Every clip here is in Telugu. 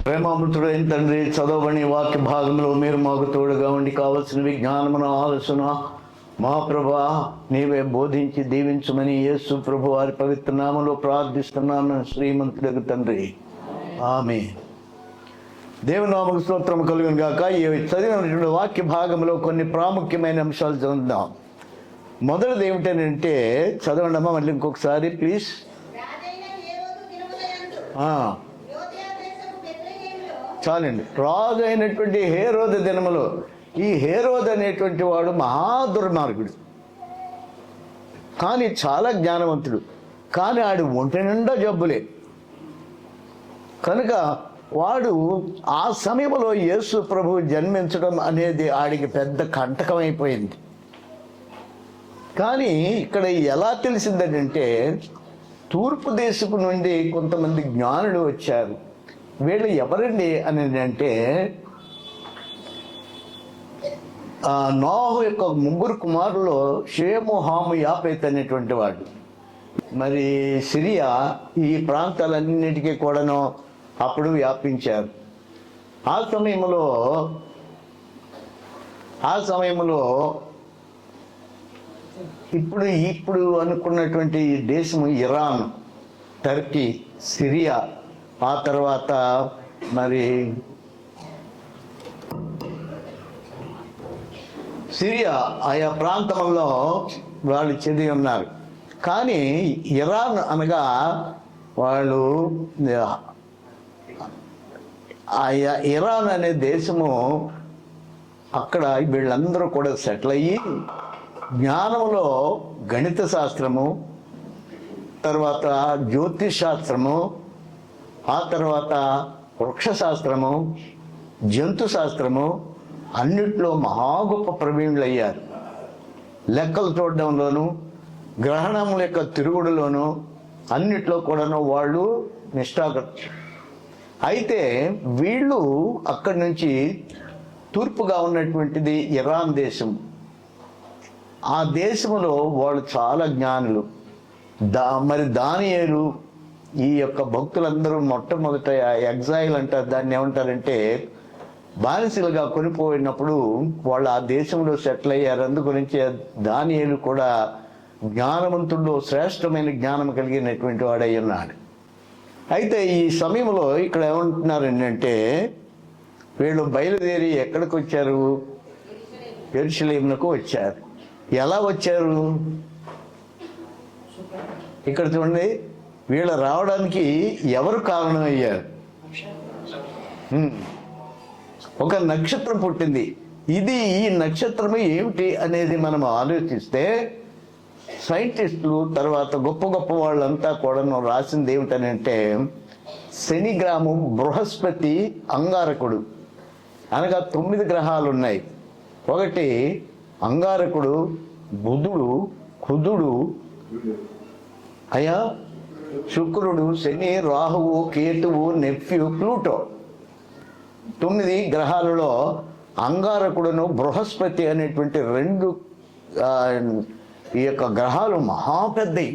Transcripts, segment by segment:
ప్రేమామృతుడైన తండ్రి, చదవని వాక్య భాగంలో మీరు మాకు తోడుగా ఉండి కావలసిన విజ్ఞానమును ఆలోచన మా ప్రభా నీవే బోధించి దీవించమని యేసు ప్రభు వారి పవిత్ర నామములో ప్రార్థిస్తున్నాను శ్రీమంతుడగు తండ్రి, ఆమేన్. దేవుని నామముకు స్తోత్రం కలుగును గాక. ఈ చదివినటువంటి వాక్య భాగంలో కొన్ని ప్రాముఖ్యమైన అంశాలు చదువుదాం. మొదటిది ఏమిటంటే, చదవండమ్మా మళ్ళీ ఇంకొకసారి ప్లీజ్. చాలండి. రాజు అయినటువంటి హేరోదు దినములో, ఈ హేరోదు అనేటువంటి వాడు మహా దుర్మార్గుడు, కానీ చాలా జ్ఞానవంతుడు. కానీ ఆడు ఒంటి నిండా జబ్బులే. కనుక వాడు ఆ సమయంలో యేసు ప్రభు జన్మించడం అనేది ఆడికి పెద్ద కంటకమైపోయింది. కానీ ఇక్కడ ఎలా తెలిసిందంటే, తూర్పు దేశపు నుండి కొంతమంది జ్ఞానులు వచ్చారు. వీళ్ళు ఎవరండి అని అంటే, నోహు యొక్క ముగ్గురు కుమారులు షేము, హాము, యాపేత్ అనేటువంటి వాడు. మరి సిరియా ఈ ప్రాంతాలన్నిటికీ కూడాను అప్పుడు వ్యాపించారు. ఆ సమయంలో ఇప్పుడు అనుకున్నటువంటి దేశము ఇరాన్, టర్కీ, సిరియా, ఆ తర్వాత మరి సిరియా, ఆయా ప్రాంతంలో వాళ్ళు చెంది ఉన్నారు. కానీ ఇరాన్ అనగా వాళ్ళు ఆయా ఇరాన్ అనే దేశము, అక్కడ వీళ్ళందరూ కూడా సెటిల్ అయ్యి జ్ఞానంలో గణిత శాస్త్రము, తర్వాత జ్యోతిష్ శాస్త్రము, ఆ తర్వాత వృక్షశాస్త్రము, జంతు శాస్త్రము అన్నిట్లో మహా గొప్ప ప్రవీణులు అయ్యారు. లెక్కలు చూడడంలోను, గ్రహణముల యొక్క తిరుగుడులోను అన్నిట్లో కూడాను వాళ్ళు నిష్ఠాగతులు. అయితే వీళ్ళు అక్కడి నుంచి తూర్పుగా ఉన్నటువంటిది ఇరాన్ దేశం. ఆ దేశంలో వాళ్ళు చాలా జ్ఞానులు. మరి దానియేలు, ఈ యొక్క భక్తులందరూ మొట్టమొదట ఎగ్జైల్ అంటారు, దాన్ని ఏమంటారంటే బానిసలుగా కొనిపోయినప్పుడు వాళ్ళు ఆ దేశంలో సెటిల్ అయ్యారు. అందుగురించి దానియేలు కూడా జ్ఞానవంతుల్లో శ్రేష్టమైన జ్ఞానం కలిగినటువంటి వాడై ఉన్నాడు. అయితే ఈ సమయంలో ఇక్కడ ఏమంటున్నారు ఏంటంటే, వీళ్ళు బయలుదేరి ఎక్కడికి వచ్చారు? యెరూషలేమునకు వచ్చారు. ఎలా వచ్చారు? ఇక్కడ చూడండి, వీళ్ళు రావడానికి ఎవరు కారణమయ్యారు? ఒక నక్షత్రం పుట్టింది. ఈ నక్షత్రం ఏమిటి అనేది మనం ఆలోచిస్తే, సైంటిస్టులు తర్వాత గొప్ప గొప్ప వాళ్ళంతా కూడా రాసింది ఏమిటనంటే, శనిగ్రాము, బృహస్పతి, అంగారకుడు అనగా 9 గ్రహాలు ఉన్నాయి. ఒకటి అంగారకుడు, బుధుడు, కుజుడు, శుక్రుడు, శని, రాహువు, కేతువు, నెప్ట్యూన్, ప్లూటో. 9 గ్రహాలలో అంగారకుడును బృహస్పతి అనేటువంటి 2 ఈ యొక్క గ్రహాలు మహా పెద్దవి,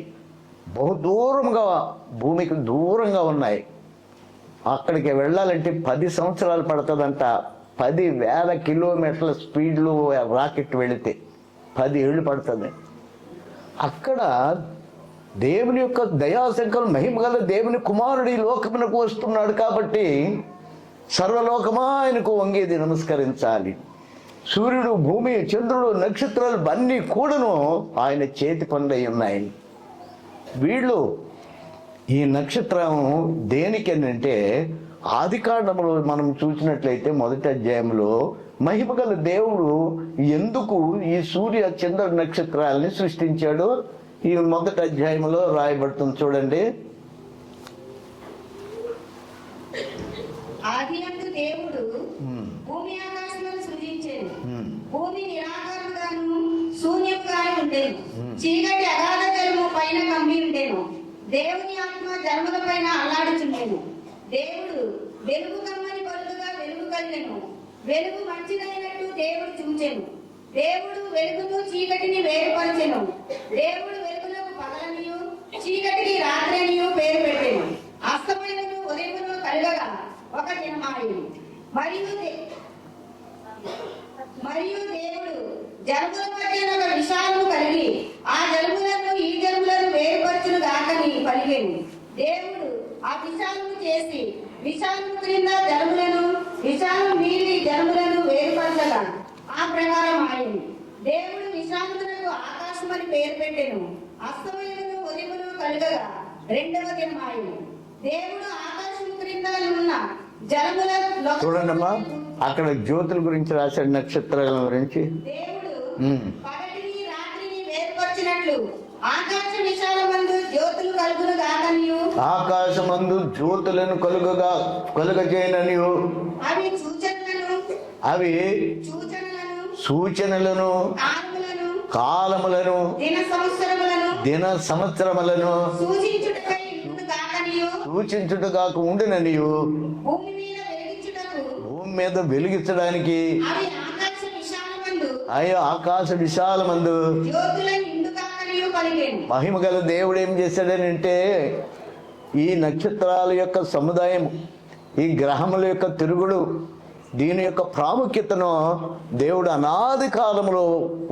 బహుదూరంగా భూమికి దూరంగా ఉన్నాయి. అక్కడికి వెళ్ళాలంటే 10 సంవత్సరాలు పడుతుందంట. 10,000 కిలోమీటర్ల స్పీడ్లో రాకెట్ వెళితే 10 ఏళ్ళు పడుతుంది. అక్కడ దేవుని యొక్క దయాశంకరం, మహిమగల దేవుని కుమారుడు ఈ లోకమునకు వస్తున్నాడు. కాబట్టి సర్వలోకమా ఆయనకు వంగేది నమస్కరించాలి. సూర్యుడు, భూమి, చంద్రుడు, నక్షత్రాలు అన్నీ కూడాను ఆయన చేతి పనులై ఉన్నాయి. వీళ్ళు ఈ నక్షత్రం దేనికి అంటే, ఆది కాండములో మనం చూసినట్లయితే మొదటి అధ్యాయంలో మహిమగల దేవుడు ఎందుకు ఈ సూర్య, చంద్ర నక్షత్రాలని సృష్టించాడు ఈ మొదటి అధ్యాయంలో రాయబడుతుంది. చూడండి. ఆదియందు దేవుడు భూమి ఆకాశములను సృజించెను. భూమి నిరాకారముగాను శూన్యముగాను ఉండెను. చీకటి అగాధ జలము పైన కమ్మి ఉండెను. దేవుని ఆత్మ జలముల పైన అల్లాడుచుండెను. దేవుడు వెలుగు కమ్మని కొలుదుగా వెలుగు కలిగెను. వెలుగు మంచిదైనట్టు దేవుడు చూచెను. దేవుడు వెలుగును చీకటిని వేరుపరచెను. దేవుడు వెలుగునకు పగలనియు చీకటికి రాత్రి అనియు పేరు పెట్టెను. అస్తమయమును ఉదయమును కలుగగా ఒక దినము మాయను. మరియు దేవుడు జలముల మధ్య ఒక విశాలము కలిగి ఆ జలములను ఈ జలములను వేరుపరచును గాకని పలికెను. దేవుడు ఆ విశాలము చేసి విశాలము క్రింద జలములను విశాలం మీది జలములను వేరుపరచగా ఆ ప్రకారం ఆయను. దేవుడు విశాలమునకు ఆకాశమని పేరు పెట్టెను. అస్తమయమును ఉదయమును కలుగగా రెండవ దినం ఆయను. దేవుడు ఆకాశము క్రింద ఉన్న జలముల చూడండమ్మా, అక్కడ జ్యోతుల గురించి రాశాడు, నక్షత్రాల గురించి. దేవుడు పగటిని రాత్రిని వేరుపరిచినట్లు ఆకాశ విశాలమందు జ్యోతులు కలుగును గాకనియు ఆకాశమందు జ్యోతులను కలుగజేయననియు అవి సూచనలను కాలములను దిన సంవత్సరములను సూచించుటగాక ఉండుననియు భూమి మీద వెలిగించడానికి అయ్యో ఆకాశ విశాలమందు మహిమ గల దేవుడు ఏం చేశాడనంటే, ఈ నక్షత్రాల యొక్క సముదాయం, ఈ గ్రహముల యొక్క తిరుగుడు, దీని యొక్క ప్రాముఖ్యతను దేవుడు అనాది కాలంలో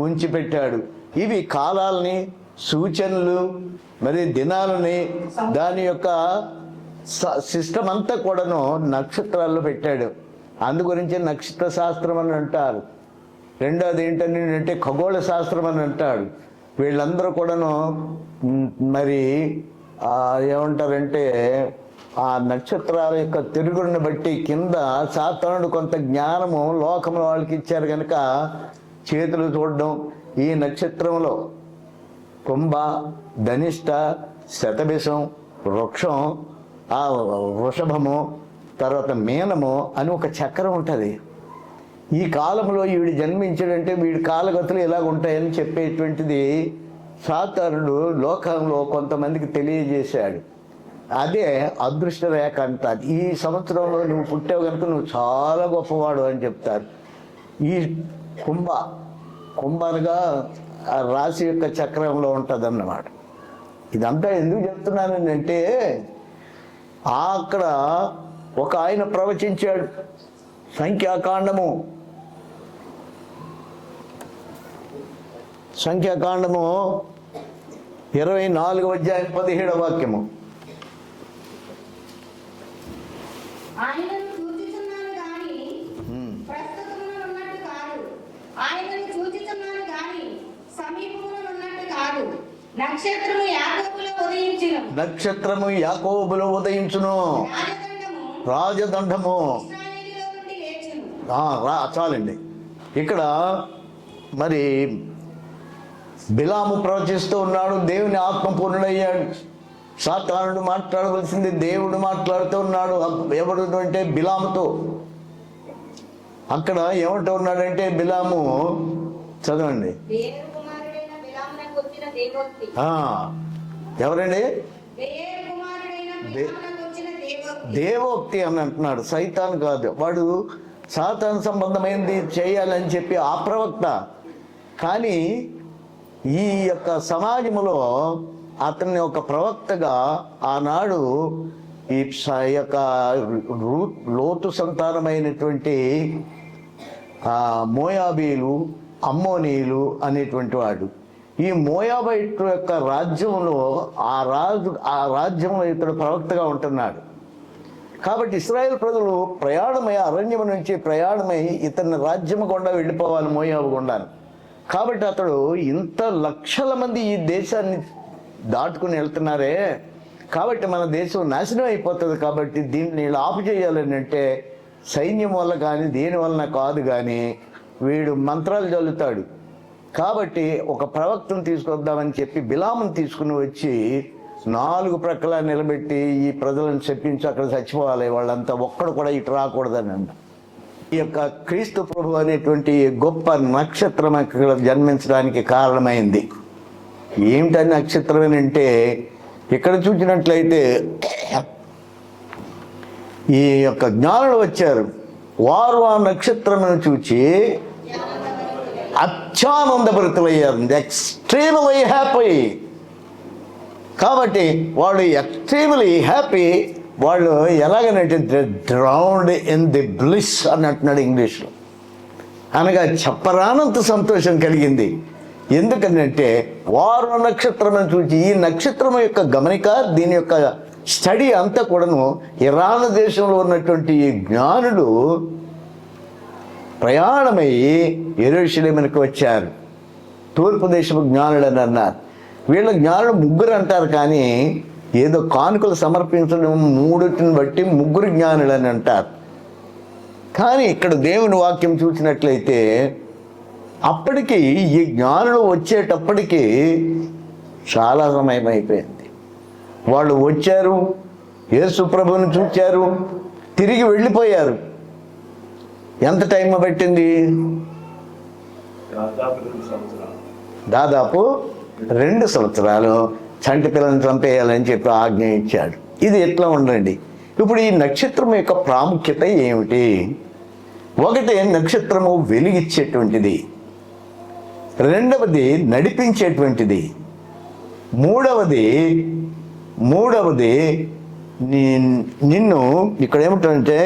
ఉంచిపెట్టాడు. ఇవి కాలాలని, సూచనలు, మరి దినాలని, దాని యొక్క సిస్టమ్ అంతా కూడాను నక్షత్రాల్లో పెట్టాడు. అందు గురించి నక్షత్ర శాస్త్రం అని అంటారు. రెండోది ఏంటంటే ఖగోళ శాస్త్రం అని అంటాడు. వీళ్ళందరూ కూడాను మరి ఏమంటారంటే ఆ నక్షత్రాల యొక్క తిరుగుడిని బట్టి కింద సాతానుడు కొంత జ్ఞానము లోకంలో వాళ్ళకి ఇచ్చారు కనుక చేతులు చూడడం, ఈ నక్షత్రంలో కుంభ, ధనిష్ట, శతభిషం, వృక్షం, ఆ వృషభము, తర్వాత మీనము అని ఒక చక్రం ఉంటుంది. ఈ కాలంలో వీడు జన్మించాడంటే వీడి కాలగతులు ఇలాగ ఉంటాయని చెప్పేటువంటిది సాతానుడు లోకంలో కొంతమందికి తెలియజేశాడు. అదే అదృష్ట రేఖ అంటారు. ఈ సంవత్సరంలో నువ్వు పుట్టావు కనుక నువ్వు చాలా గొప్పవాడు అని చెప్తారు. ఈ కుంభనగా ఆ రాశి యొక్క చక్రంలో ఉంటుంది అన్నమాట. ఇదంతా ఎందుకు చెప్తున్నాను అంటే, అక్కడ ఒక ఆయన ప్రవచించాడు. సంఖ్యాకాండము 24వ అధ్యాయం 17వ వాక్యము. ఆయనను చూచుచున్నాను గాని ప్రస్తుతమున ఉన్నట్టు కాదు, ఆయనను చూచుచున్నాను గాని సమీపమున ఉన్నట్టు కాదు. నక్షత్రము యాకోబులో ఉదయించును, రాజదండము చాలండి. ఇక్కడ మరి బిలాము ప్రవచిస్తూ ఉన్నాడు. దేవుని ఆత్మపూర్ణుడయ్యాడు. సాతానుడు మాట్లాడవలసింది దేవుడు మాట్లాడుతూ ఉన్నాడు. ఎవడు అంటే బిలాముతో. అక్కడ ఏమంటూ ఉన్నాడంటే బిలాము, చదవండి. ఎవరండి? దేవోక్తి అని అంటున్నాడు. సైతాన్ కాదు వాడు. సాతాన్ సంబంధమైనది చేయాలని చెప్పి ఆ ప్రవక్త. కానీ ఈ యొక్క సమాజంలో అతన్ని ఒక ప్రవక్తగా ఆనాడు ఈ యొక్క లోతు సంతానమైనటువంటి మోయాబీలు, అమ్మోనీయులు అనేటువంటి వాడు. ఈ మోయాబైట్ యొక్క రాజ్యంలో ఆ రాజ్యంలో ఇతడు ప్రవక్తగా ఉంటున్నాడు. కాబట్టి ఇశ్రాయేల్ ప్రజలు ప్రయాణమై అరణ్యం నుంచి ప్రయాణమై ఇతని రాజ్యం గుండా వెళ్ళిపోవాలి, మోయాబు గుండా. కాబట్టి అతడు ఇంత లక్షల మంది ఈ దేశాన్ని దాటుకుని వెళ్తున్నారే, కాబట్టి మన దేశం నాశనం అయిపోతుంది. కాబట్టి దీన్ని ఆపు చేయాలని అంటే సైన్యం వల్ల కానీ దేని వలన కాదు, కానీ వీడు మంత్రాలు చల్లుతాడు. కాబట్టి ఒక ప్రవక్తను తీసుకొద్దామని చెప్పి బిలామును తీసుకుని వచ్చి 4 ప్రక్కల నిలబెట్టి ఈ ప్రజలను చెప్పించి అక్కడ చచ్చిపోవాలి వాళ్ళంతా, ఒక్కడు కూడా ఇటు రాకూడదని అంట. ఈ యొక్క క్రీస్తు ప్రభు అనేటువంటి గొప్ప నక్షత్రం అక్కడ జన్మించడానికి కారణమైంది. ఏమిటని నక్షత్రం అంటే, ఇక్కడ చూసినట్లయితే ఈ యొక్క జ్ఞానులు వచ్చారు. వారు ఆ నక్షత్రమును చూచి అత్యానందభరితులయ్యారు. Extremely happy. కాబట్టి వాళ్ళు ఎక్స్ట్రీమ్లీ హ్యాపీ. వాళ్ళు ఎలాగనంటే డ్రౌండ్ ఇన్ ది బ్లిస్ అని అంటున్నాడు ఇంగ్లీష్లో. అనగా చెప్పరానంత సంతోషం కలిగింది. ఎందుకంటే వారు నక్షత్రం అని చూసి, ఈ నక్షత్రం యొక్క గమనిక, దీని యొక్క స్టడీ అంతా కూడాను ఇరాన్ దేశంలో ఉన్నటువంటి ఈ జ్ఞానులు ప్రయాణమయ్యి యెరూషలేమునకు వచ్చారు. తూర్పు దేశపు జ్ఞానులు అని అన్నారు. వీళ్ళ జ్ఞానులు ముగ్గురు అంటారు, కానీ ఏదో కానుకలు సమర్పించడం మూడుటిని బట్టి ముగ్గురు జ్ఞానులు అని అంటారు. కానీ ఇక్కడ దేవుని వాక్యం చూసినట్లయితే అప్పటికి ఈ జ్ఞానులు వచ్చేటప్పటికి చాలా సమయం అయిపోయింది. వాళ్ళు వచ్చారు, యేసు ప్రభువుని చూచారు, తిరిగి వెళ్ళిపోయారు. ఎంత టైం పట్టింది? దాదాపు 2 సంవత్సరాలు. చంటి పిల్లల్ని చంపేయాలని చెప్పి ఆజ్ఞ ఇచ్చాడు. ఇది ఎట్లా ఉండండి. ఇప్పుడు ఈ నక్షత్రం యొక్క ప్రాముఖ్యత ఏమిటి? ఒకటి, నక్షత్రము వెలిగిచ్చేటువంటిది. రెండవది నడిపించేటువంటిది. మూడవది నిన్ను ఇక్కడ ఏమిటంటే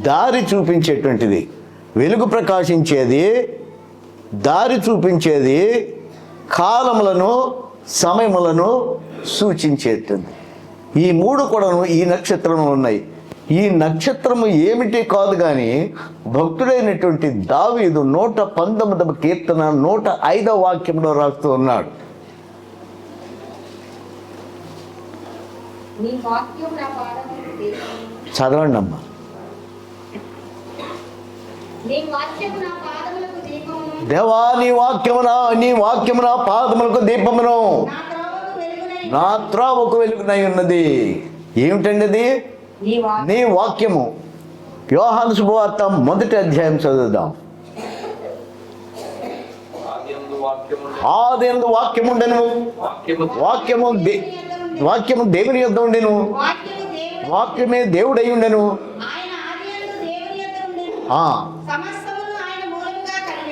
దారి చూపించేటువంటిది. వెలుగు ప్రకాశించేది, దారి చూపించేది, కాలములను సమయములను సూచించేటువంటి ఈ 3 కూడాను ఈ నక్షత్రంలో ఉన్నాయి. ఈ నక్షత్రము ఏమిటి కాదు కానీ భక్తుడైనటువంటి దావీదు 119వ కీర్తన 105వ వాక్యంలో రాస్తూ ఉన్నాడు. చదవండి అమ్మా. దేవా, నీ వాక్యము నా పాదములకు దీపమును, నా త్రోవకు వెలుగునై ఉన్నది. ఏమిటండి అది? నీ వాక్యము. యోహాను శుభవార్త 1వ అధ్యాయం చదువుదాం. ఆదియందు వాక్యముండెను, వాక్యము దేవుని యొద్ద ఉండెను, వాక్యమే దేవుడై ఉండెను.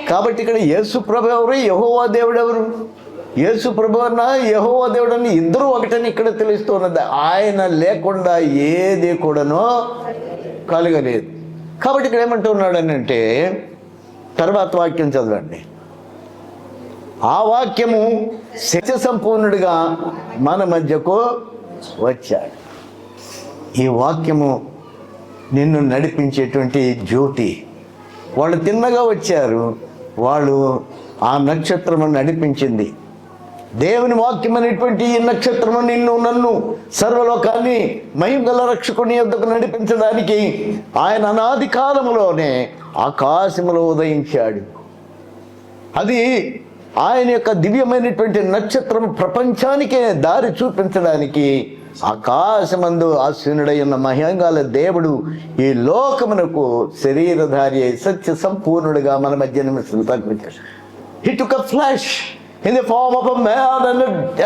కాబట్టి ఇక్కడ యేసు ప్రభు ఎవరు, యెహోవా దేవుడు ఎవరు? యేసు ప్రభు అన్న యెహోవా దేవుడు అని ఇద్దరు ఒకటని ఇక్కడ తెలుస్తున్నది. ఆయన లేకుండా ఏది కూడానో కలగలేదు. కాబట్టి ఇక్కడ ఏమంటున్నాడు అని అంటే, తర్వాత వాక్యం చదవండి. ఆ వాక్యము సత్య సంపూర్ణుడిగా మన మధ్యకు వచ్చాడు. ఈ వాక్యము నిన్ను నడిపించేటువంటి జ్యోతి. వాళ్ళు తిన్నగా వచ్చారు, వాళ్ళు ఆ నక్షత్రము నడిపించింది. దేవుని వాక్యం అనేటువంటి ఈ నక్షత్రము నిన్ను నన్ను సర్వలోకాన్ని మహిమగల రక్షకుని యొద్దకు నడిపించడానికి ఆయన అనాది కాలములోనే ఆకాశములో ఉదయించాడు. అది ఆయన యొక్క దివ్యమైనటువంటి నక్షత్రం ప్రపంచానికే దారి చూపించడానికి ఆకాశమందు ఆసీనుడై ఉన్న మహిమగల దేవుడు ఈ లోకమునకు శరీరధారి అయి సత్య సంపూర్ణుడిగా మన మధ్య నిమిషం. He took a flesh in the form of a man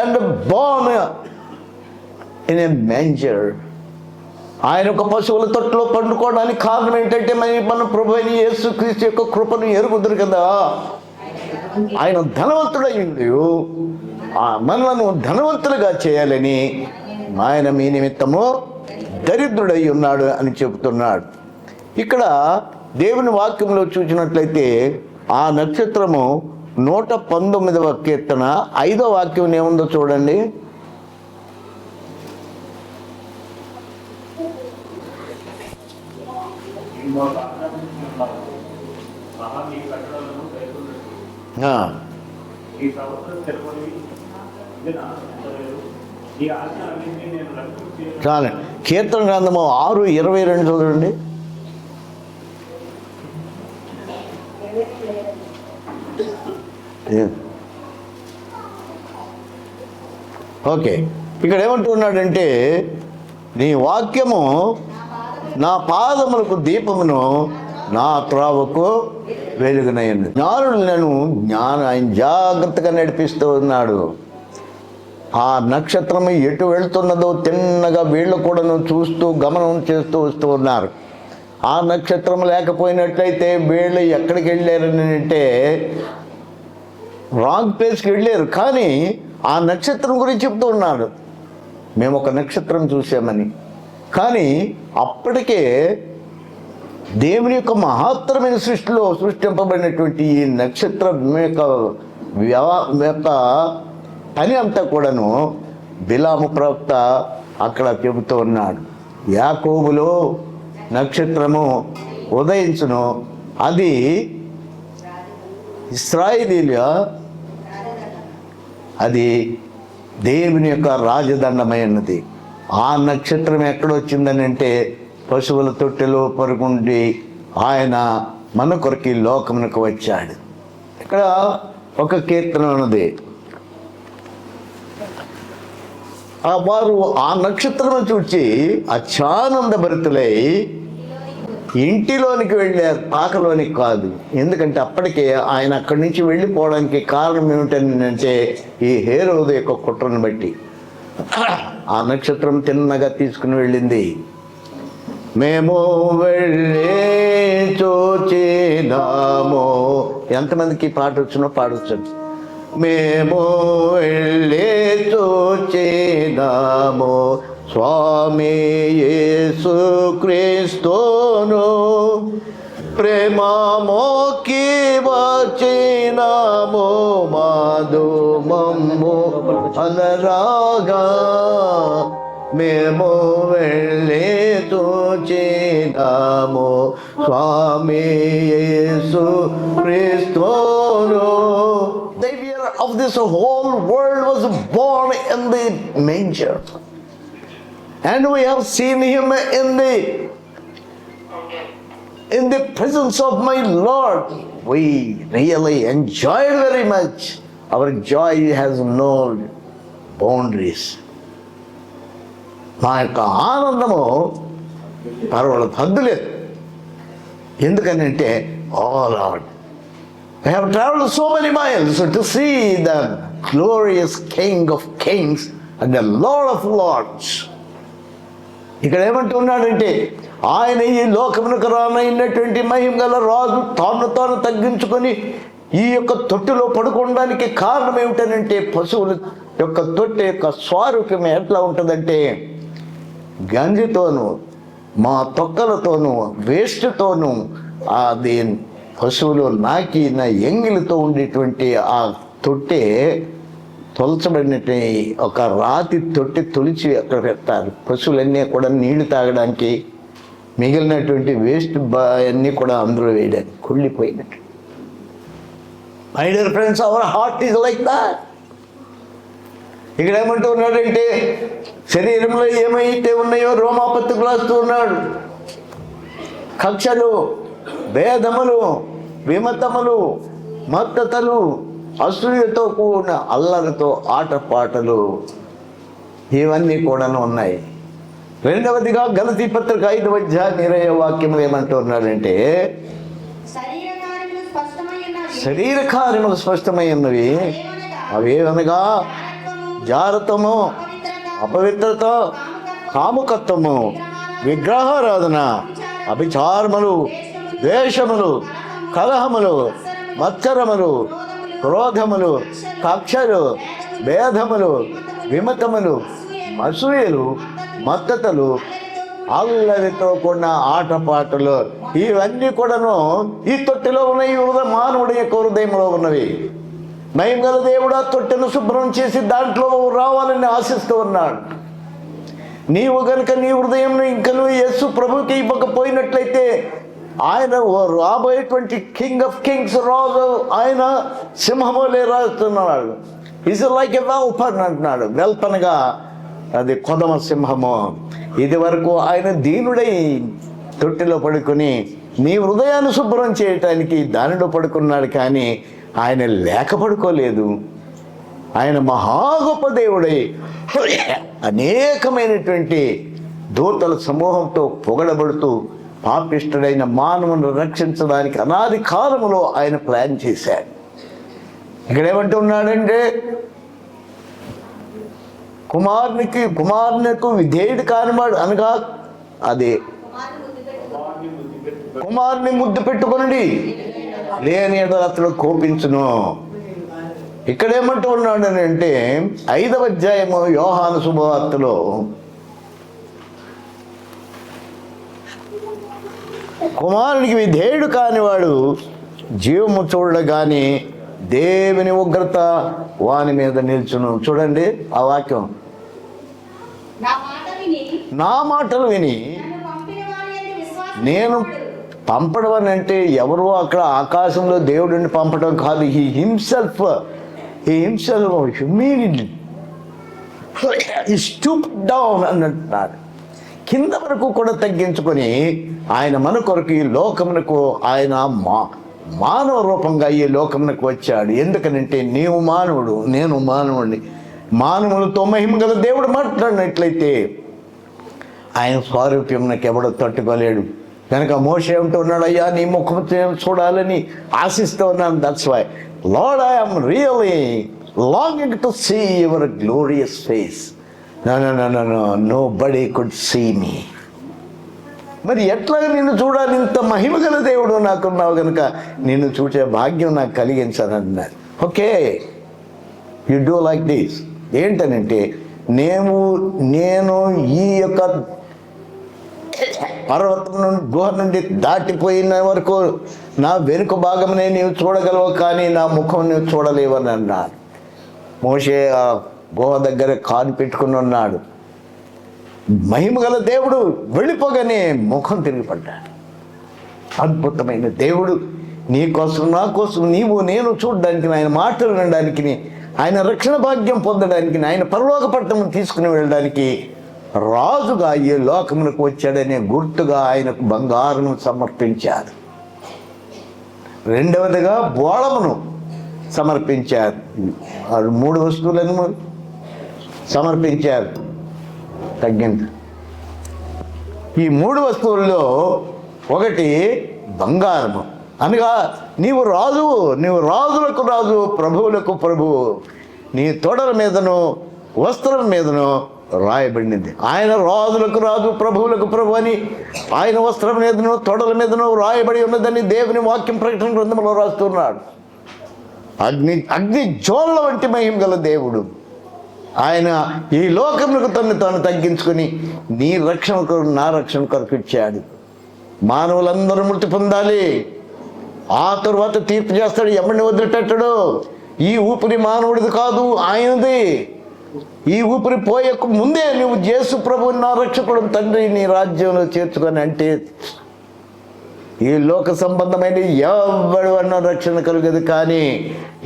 and born in a manger. ఆయన ఒక పశువుల తొట్టులో పండుకోవడానికి కారణం ఏంటంటే మన ప్రభు అయిన యేసుక్రీస్తు యొక్క కృపను ఎరుగుదురు కదా. ఆయన ధనవంతుడయ్యిండు, మనలను ధనవంతులుగా చేయాలని ఆయన మీ నిమిత్తము దరిద్రుడై ఉన్నాడు అని చెబుతున్నాడు. ఇక్కడ దేవుని వాక్యంలో చూసినట్లయితే ఆ నక్షత్రము 119వ కీర్తన 5వ వాక్యం ఏముందో చూడండి. చాలు. కీర్తన గ్రంథము 6:22 చూడండి. ఓకే, ఇక్కడ ఏమంటున్నాడంటే, నీ వాక్యము నా పాదములకు దీపమును, నా త్రోవకు వెలుగునైంది. జ్ఞానులను ఆయన జాగ్రత్తగా నడిపిస్తూ ఉన్నాడు. ఆ నక్షత్రము ఎటు వెళ్తున్నదో తిన్నగా వీళ్ళు కూడాను చూస్తూ గమనం చేస్తూ వస్తూ ఉన్నారు. ఆ నక్షత్రం లేకపోయినట్లయితే వీళ్ళు ఎక్కడికి వెళ్ళారని అంటే రాంగ్ ప్లేస్కి వెళ్ళారు. కానీ ఆ నక్షత్రం గురించి చెప్తూ ఉన్నాడు. మేము ఒక నక్షత్రం చూసామని. కానీ అప్పటికే దేవుని యొక్క మహత్తరమైన సృష్టిలో సృష్టింపబడినటువంటి ఈ నక్షత్రం యొక్క పని అంతా కూడాను బిలాము ప్రవక్త అక్కడ చెబుతూ ఉన్నాడు. యాకోబులో నక్షత్రము ఉదయించును, అది ఇశ్రాయేలీల అది దేవుని యొక్క రాజదండమైనది. ఆ నక్షత్రం ఎక్కడొచ్చిందని అంటే పశువుల తొట్టెలో పరుగుండి ఆయన మన కొరకు లోకమునకు వచ్చాడు. ఇక్కడ ఒక కీర్తన ఉన్నది. వారు ఆ నక్షత్రం చూచి అత్యానందభరితులై ఇంటిలోనికి వెళ్ళారు, పాకలోనికి కాదు. ఎందుకంటే అప్పటికే ఆయన అక్కడి నుంచి వెళ్ళిపోవడానికి కారణం ఏమిటంటే ఈ హేరోదు యొక్క కుట్రను బట్టి ఆ నక్షత్రం తిన్నగా తీసుకుని వెళ్ళింది. మేము వెళ్ళే చూచినాము. ఎంతమందికి పాట వచ్చినో పాడొచ్చు. మేము వెళ్ళే చూచినాము స్వామి యేసు క్రీస్తును, ప్రేమమోకి వచ్చినాము మధుమము అనరాగా. మేము వెళ్ళే చూచినాము స్వామి యేసు క్రీస్తును. The Savior of this whole world was born in the manger, and we have seen him in the presence of my Lord. We really enjoyed very much. Our joy has no boundaries. మా యొక్క ఆనందము పర్వాలేదు, హద్దులేదు. ఎందుకనంటే oh Lord, I have traveled so many miles to see the glorious King of Kings and the Lord of Lords. ఇక్కడ ఏమంటున్నాడంటే ఆయన ఈ లోకమునకు రానైనటువంటి మహిమ గల రాజు తాను తగ్గించుకొని ఈ యొక్క తొట్టిలో పడుకోవడానికి కారణం ఏమిటనంటే పశువుల యొక్క తొట్టె యొక్క స్వారూప్యం ఎట్లా ఉంటుందంటే గంజితోనూ మా తొక్కలతోనూ వేస్ట్తోనూ అది పశువులు నాకిన ఎంగిలితో ఉండేటువంటి ఆ తొట్టె తొలచబడినట్టు ఒక రాతి తొట్టి తొలిచి అక్కడ పెడతారు. పశువులన్నీ కూడా నీళ్లు తాగడానికి, మిగిలినటువంటి వేస్ట్ అన్నీ కూడా అందులో వేయడానికి కుళ్ళిపోయినట్టు. My dear friends, our heart is like that. ఇక్కడ ఏమంటూ ఉన్నాడంటే శరీరంలో ఏమైతే ఉన్నాయో రోమాపత్రికలు రాస్తూ ఉన్నాడు. కక్షలు, భేదములు, విమతములు, మత్తతలు, అసూయతో కూడిన అల్లరితో ఆటపాటలు, ఇవన్నీ కూడా ఉన్నాయి. రెండవదిగా గలతీ పత్రిక 5:20 ఏమంటూ ఉన్నాడంటే శరీర కార్యములు స్పష్టమై ఉన్నవి. అవేవనగా జారత్వము, అపవిత్రత, కాముకత్వము, విగ్రహారాధన, అభిచారములు, ద్వేషములు, కలహములు, మత్సరములు, క్రోధములు, కక్షలు, భేదములు, విమతములు, అసూయలు, మత్తతలు, అల్లరితో కూడిన ఆటపాటలు, ఇవన్నీ కూడాను ఈ తొట్టిలో ఉన్నాయి. మానవుడి యొక్క హృదయంలో ఉన్నవి. మహిమగల దేవుడు ఆ తొట్టెను శుభ్రం చేసి దాంట్లో రావాలని ఆశిస్తూ ఉన్నాడు. నీవు గనుక నీ హృదయం ఇంకను యేసు ప్రభుకి ఇవ్వకపోయినట్లయితే ఆయన రాబోయేటువంటి కింగ్ ఆఫ్ కింగ్స్ రాజు, ఆయన సింహములే రాస్తున్నాడు. ఈజ్ లైక్ ఎ వెల్పన్ అంటున్నాడు. వెల్పనగా అది కొదమ సింహము. ఇది వరకు ఆయన దీనుడై తొట్టిలో పడుకొని నీ హృదయాన్ని శుభ్రం చేయటానికి దానిలో పడుకున్నాడు. కానీ ఆయన లేక పడుకోలేదు. ఆయన మహా గొప్ప దేవుడై అనేకమైనటువంటి దూతల సమూహంతో పొగడబడుతూ పాపిష్టుడైన మానవుని రక్షించడానికి అనాది కాలములో ఆయన ప్లాన్ చేశాడు. ఇక్కడ ఏమంటున్నాడంటే కుమారునికి విధేయుడు కానివాడు అనగా అదే కుమారుని ముద్దు పెట్టుకొనండి, లేని అతడు కోపించును. ఇక్కడ ఏమంటూ ఉన్నాడు అని అంటే 5వ అధ్యాయము యోహాను శుభవార్తలో కుమారునికి విధేయుడు కానివాడు జీవము చూడగాని దేవుని ఉగ్రత వాని మీద నిల్చును. చూడండి ఆ వాక్యం. నా మాటలు విని నేను పంపడం అని అంటే ఎవరో అక్కడ ఆకాశంలో దేవుడిని పంపడం కాదు. He himself humility stoop down అని అంటున్నారు. కింద వరకు కూడా తగ్గించుకొని ఆయన మన కొరకు ఈ లోకమునకు ఆయన మానవ రూపంగా ఈ లోకమునకు వచ్చాడు. ఎందుకనంటే నీవు మానవుడు, నేను మానవుడిని. మానవులతో మహిమ గల దేవుడు మాట్లాడినట్లయితే ఆయన స్వారూప్యం నాకు ఎవడో తట్టుకోలేడు. కనుక మోషే ఉంటూ ఉన్నాడు, అయ్యా నీ ముఖం చూడాలని ఆశిస్తూ ఉన్నాను. That's why Lord I am really longing to see your glorious face. Nobody could see me. మరి ఎట్లా నిన్ను చూడాలి? ఇంత మహిమ గల దేవుడు నాకున్నావు కనుక నిన్ను చూసే భాగ్యం నాకు కలిగించానన్నారు. Okay, you do like this. ఏంటనంటే నేను ఈ యొక్క పర్వతం నుండి గుహ నుండి దాటిపోయిన వరకు నా వెనుక భాగంనే నీవు చూడగలవు, కానీ నా ముఖం నువ్వు చూడలేవని అన్నాడు. మోషే ఆ గుహ దగ్గర కాలు పెట్టుకుని ఉన్నాడు. మహిమగల దేవుడు వెళ్ళిపోగానే ముఖం తిరిగి పడ్డాడు. అద్భుతమైన దేవుడు నీ కోసం నా కోసం నీవు నేను చూడడానికి, ఆయన మాటలు వినడానికి, ఆయన రక్షణ భాగ్యం పొందడానికి, ఆయన పరలోక పట్టణం తీసుకుని వెళ్ళడానికి రాజుగా ఈ లోకమునకు వచ్చాడనే గుర్తుగా ఆయనకు బంగారును సమర్పించారు. రెండవదిగా బోళమును సమర్పించారు. 3 వస్తువులను సమర్పించారు. తగ్గింది. ఈ 3 వస్తువుల్లో ఒకటి బంగారము. అనగా నీవు రాజువు, నీవు రాజులకు రాజు, ప్రభువులకు ప్రభువు. నీ తొడల మీదను వస్త్రం మీదను రాయబడింది. ఆయన రాజులకు రాజు, ప్రభువులకు ప్రభు అని ఆయన వస్త్రం మీదను తొడల మీదను రాయబడి ఉన్నదని దేవుని వాక్యం ప్రకటన గ్రంథంలో రాస్తున్నాడు. అగ్ని జ్వాల వంటి మహిమ గల దేవుడు ఆయన ఈ లోకములకు తాను తగ్గించుకొని నీ రక్షణ కొరకు, నా రక్షణ కొరకు ఇచ్చాడు. మానవులందరూ మృతి పొందాలి, ఆ తరువాత తీర్పు చేస్తాడు. ఎవరిని వదిలిపెట్టడు. ఈ ఊపిరి మానవుడిది కాదు, ఆయనది. ఈ ఊపిరి పోయే ముందే నువ్వు యేసు ప్రభువు నా రక్షకుడు తండ్రి నీ రాజ్యంలో చేర్చుకొని అంటే ఈ లోక సంబంధమైన ఎవడు అన్న రక్షణ కలుగదు, కానీ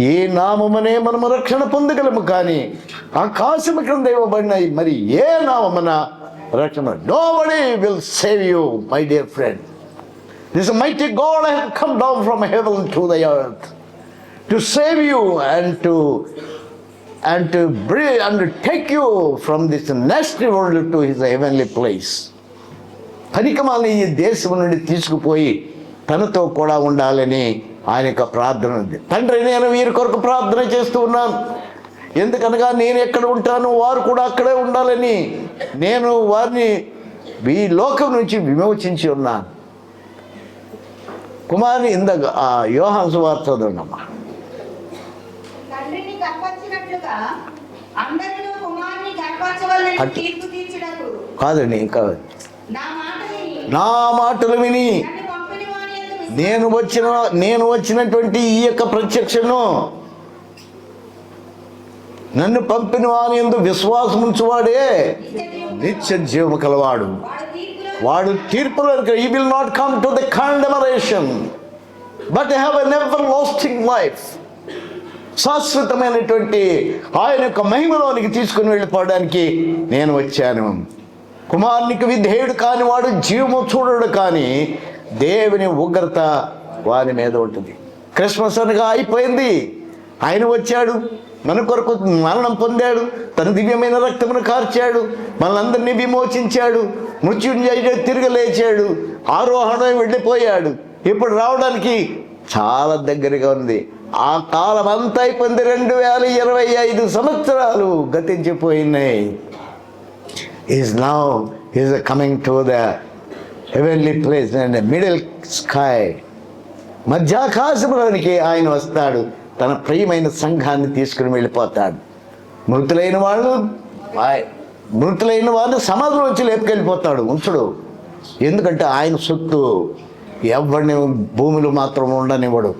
ఈ నామమునే మనము రక్షణ పొందగలము. కానీ ఆకాశము క్రింద ఇవ్వబడిన మరి ఏ నామమున రక్షణ? Nobody will save you my dear friend. This mighty God has come down from heaven to the earth to save you and to bring and to take you from this nasty world to his heavenly place. పనికిమాలిన ఈ దేశం నుండి తీసుకుపోయి తనతో కూడా ఉండాలని ఆయన యొక్క ప్రార్థన ఉంది. తండ్రి, నేను వీరి కొరకు ప్రార్థన చేస్తూ ఉన్నాను. ఎందుకనగా నేను ఎక్కడ ఉంటాను వారు కూడా అక్కడే ఉండాలని నేను వారిని ఈ లోకం నుంచి విమోచించి ఉన్నాను. కుమారుని ఇందాక యోహాను సువార్త చదవండమ్మా. తండ్రిని గర్పరిచినట్లుగా అందరిలో కుమారుని గర్పరచవలెనని తీర్పు తీర్చుటకు. కాదండి, ఇంకా నా మాటలు విని నేను వచ్చినటువంటి ఈ యొక్క ప్రత్యక్షను నన్ను పంపిన వాని యందు విశ్వాసం ఉంచువాడే నిత్య జీవము కలవాడు. వాడు తీర్పులో he will not come to the condemnation but have an everlasting life. శాశ్వతమైనటువంటి ఆయన యొక్క మహిమలోనికి తీసుకుని వెళ్ళిపోవడానికి నేను వచ్చాను. కుమారునికి విధేయుడు కాని వాడు జీవము చూడడు, కానీ దేవుని ఉగ్రత వారి మీద ఉంటుంది. క్రిస్మస్ అనగా అయిపోయింది. ఆయన వచ్చాడు, మన కొరకు మరణం పొందాడు, తన దివ్యమైన రక్తమును కార్చాడు, మనల్ని విమోచించాడు, మృత్యుంజయుడు తిరిగి లేచాడు, ఆరోహణ వెళ్ళిపోయాడు. ఇప్పుడు రావడానికి చాలా దగ్గరగా ఉంది. ఆ కాలం అంతా అయిపోయింది. 2025 సంవత్సరాలు గతించిపోయినాయి. Is now is coming to the heavenly place and middle sky. మధ్యాకాశంలోనికి ఆయన వస్తాడు. తన ప్రియమైన సంఘాన్ని తీసుకుని వెళ్ళిపోతాడు. మృతులైన వాళ్ళు సమాధిలోంచి లేపుకెళ్ళిపోతాడు, ఉంచడు. ఎందుకంటే ఆయన సొత్తు ఎవరిని భూమిలో మాత్రం ఉండనివ్వడు.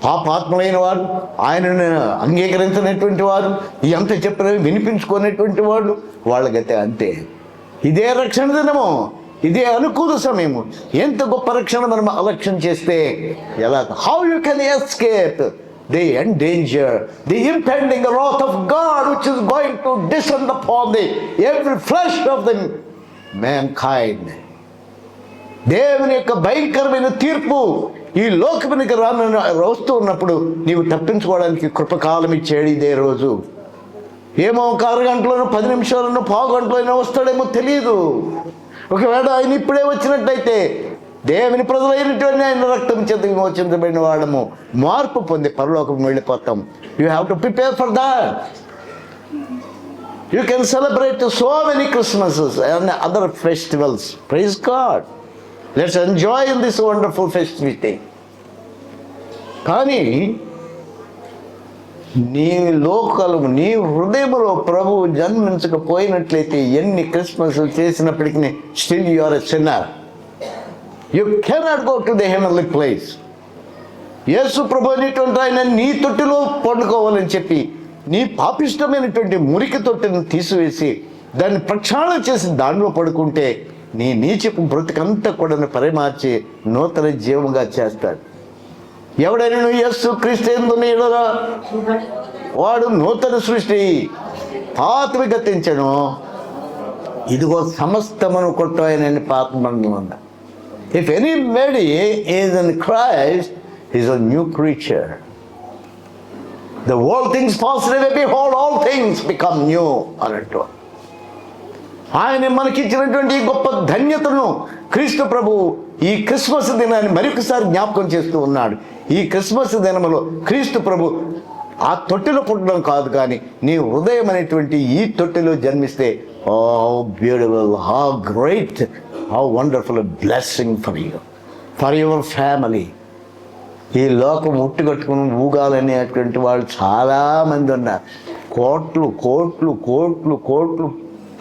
పాపాత్ములైన వారు, ఆయనను అంగీకరించినటువంటి వారు, ఎంత చెప్పినవి వినిపించుకునేటువంటి వాళ్ళు, వాళ్ళకైతే అంతే. ఇదే రక్షణ దినము, ఇదే అనుకూల సమయము. ఎంత గొప్ప రక్షణ మనం అలక్ష్యం చేస్తే ఎలా? How you can escape the danger, the impending wrath of God which is going to descend upon the every flesh of the mankind. దేవుని యొక్క భయంకరమైన తీర్పు ఈ లోకమునికి వస్తూ ఉన్నప్పుడు నీవు తప్పించుకోవడానికి కృపకాలం ఇచ్చాడు ఇదే రోజు. ఏమో ఒక అరగంటలోనో 10 నిమిషాలను పావు గంటలోనో వస్తాడేమో తెలియదు. ఒకవేళ ఆయన ఇప్పుడే వచ్చినట్టయితే దేవుని ప్రజలైనటువంటి ఆయన రక్తం చేత విమోచించబడిన వాడము, మార్పు పొంది పరలోకం వెళ్ళిపోతాం. You have to prepare for that. You can celebrate so many Christmases and other festivals. Praise God. Let's enjoy in this wonderful festivity. కానీ నీ లోకము, నీ హృదయంలో ప్రభువు జన్మించకపోయినట్లయితే ఎన్ని క్రిస్మస్లు చేసినప్పటికీ still you are a sinner. You cannot go to the heavenly place. Yesu ప్రభు అనేటువంటి ఆయన నీ తొట్టిలో పండుకోవాలని చెప్పి నీ పాపిష్టమైనటువంటి మురికి తొట్టిని తీసివేసి దాన్ని ప్రక్షాళన చేసి దానిలో పడుకుంటే నీ నీచపు బ్రతుకంతా కూడా పరిమార్చి నూతన జీవంగా చేస్తాడు. ఎవడైనా యేసు క్రీస్తు యందు ఎడలా వాడు నూతన సృష్టి, పాతవి గతించను, ఇదిగో సమస్తమును కొట్టాయనని పాతమందు ఉందా. If anybody is in Christ, he is a new creature. The old things pass away, behold, all things become new. అన్నట్టు ఆయన మనకిచ్చినటువంటి గొప్ప ధన్యతను క్రీస్తు ప్రభు ఈ క్రిస్మస్ దినాన్ని మరొకసారి జ్ఞాపకం చేస్తూ ఉన్నాడు. ఈ క్రిస్మస్ దినములో క్రీస్తు ప్రభు ఆ తొట్టిలో పుట్టడం కాదు, కానీ నీ హృదయం అనేటువంటి ఈ తొట్టిలో జన్మిస్తే, oh beautiful, how great, how wonderful a blessing for you, for your family. ఈ లోకం ఉట్టుకట్టుకుని ఊగాలనేటువంటి వాళ్ళు చాలామంది ఉన్నారు. కోట్లు కోట్లు కోట్లు కోట్లు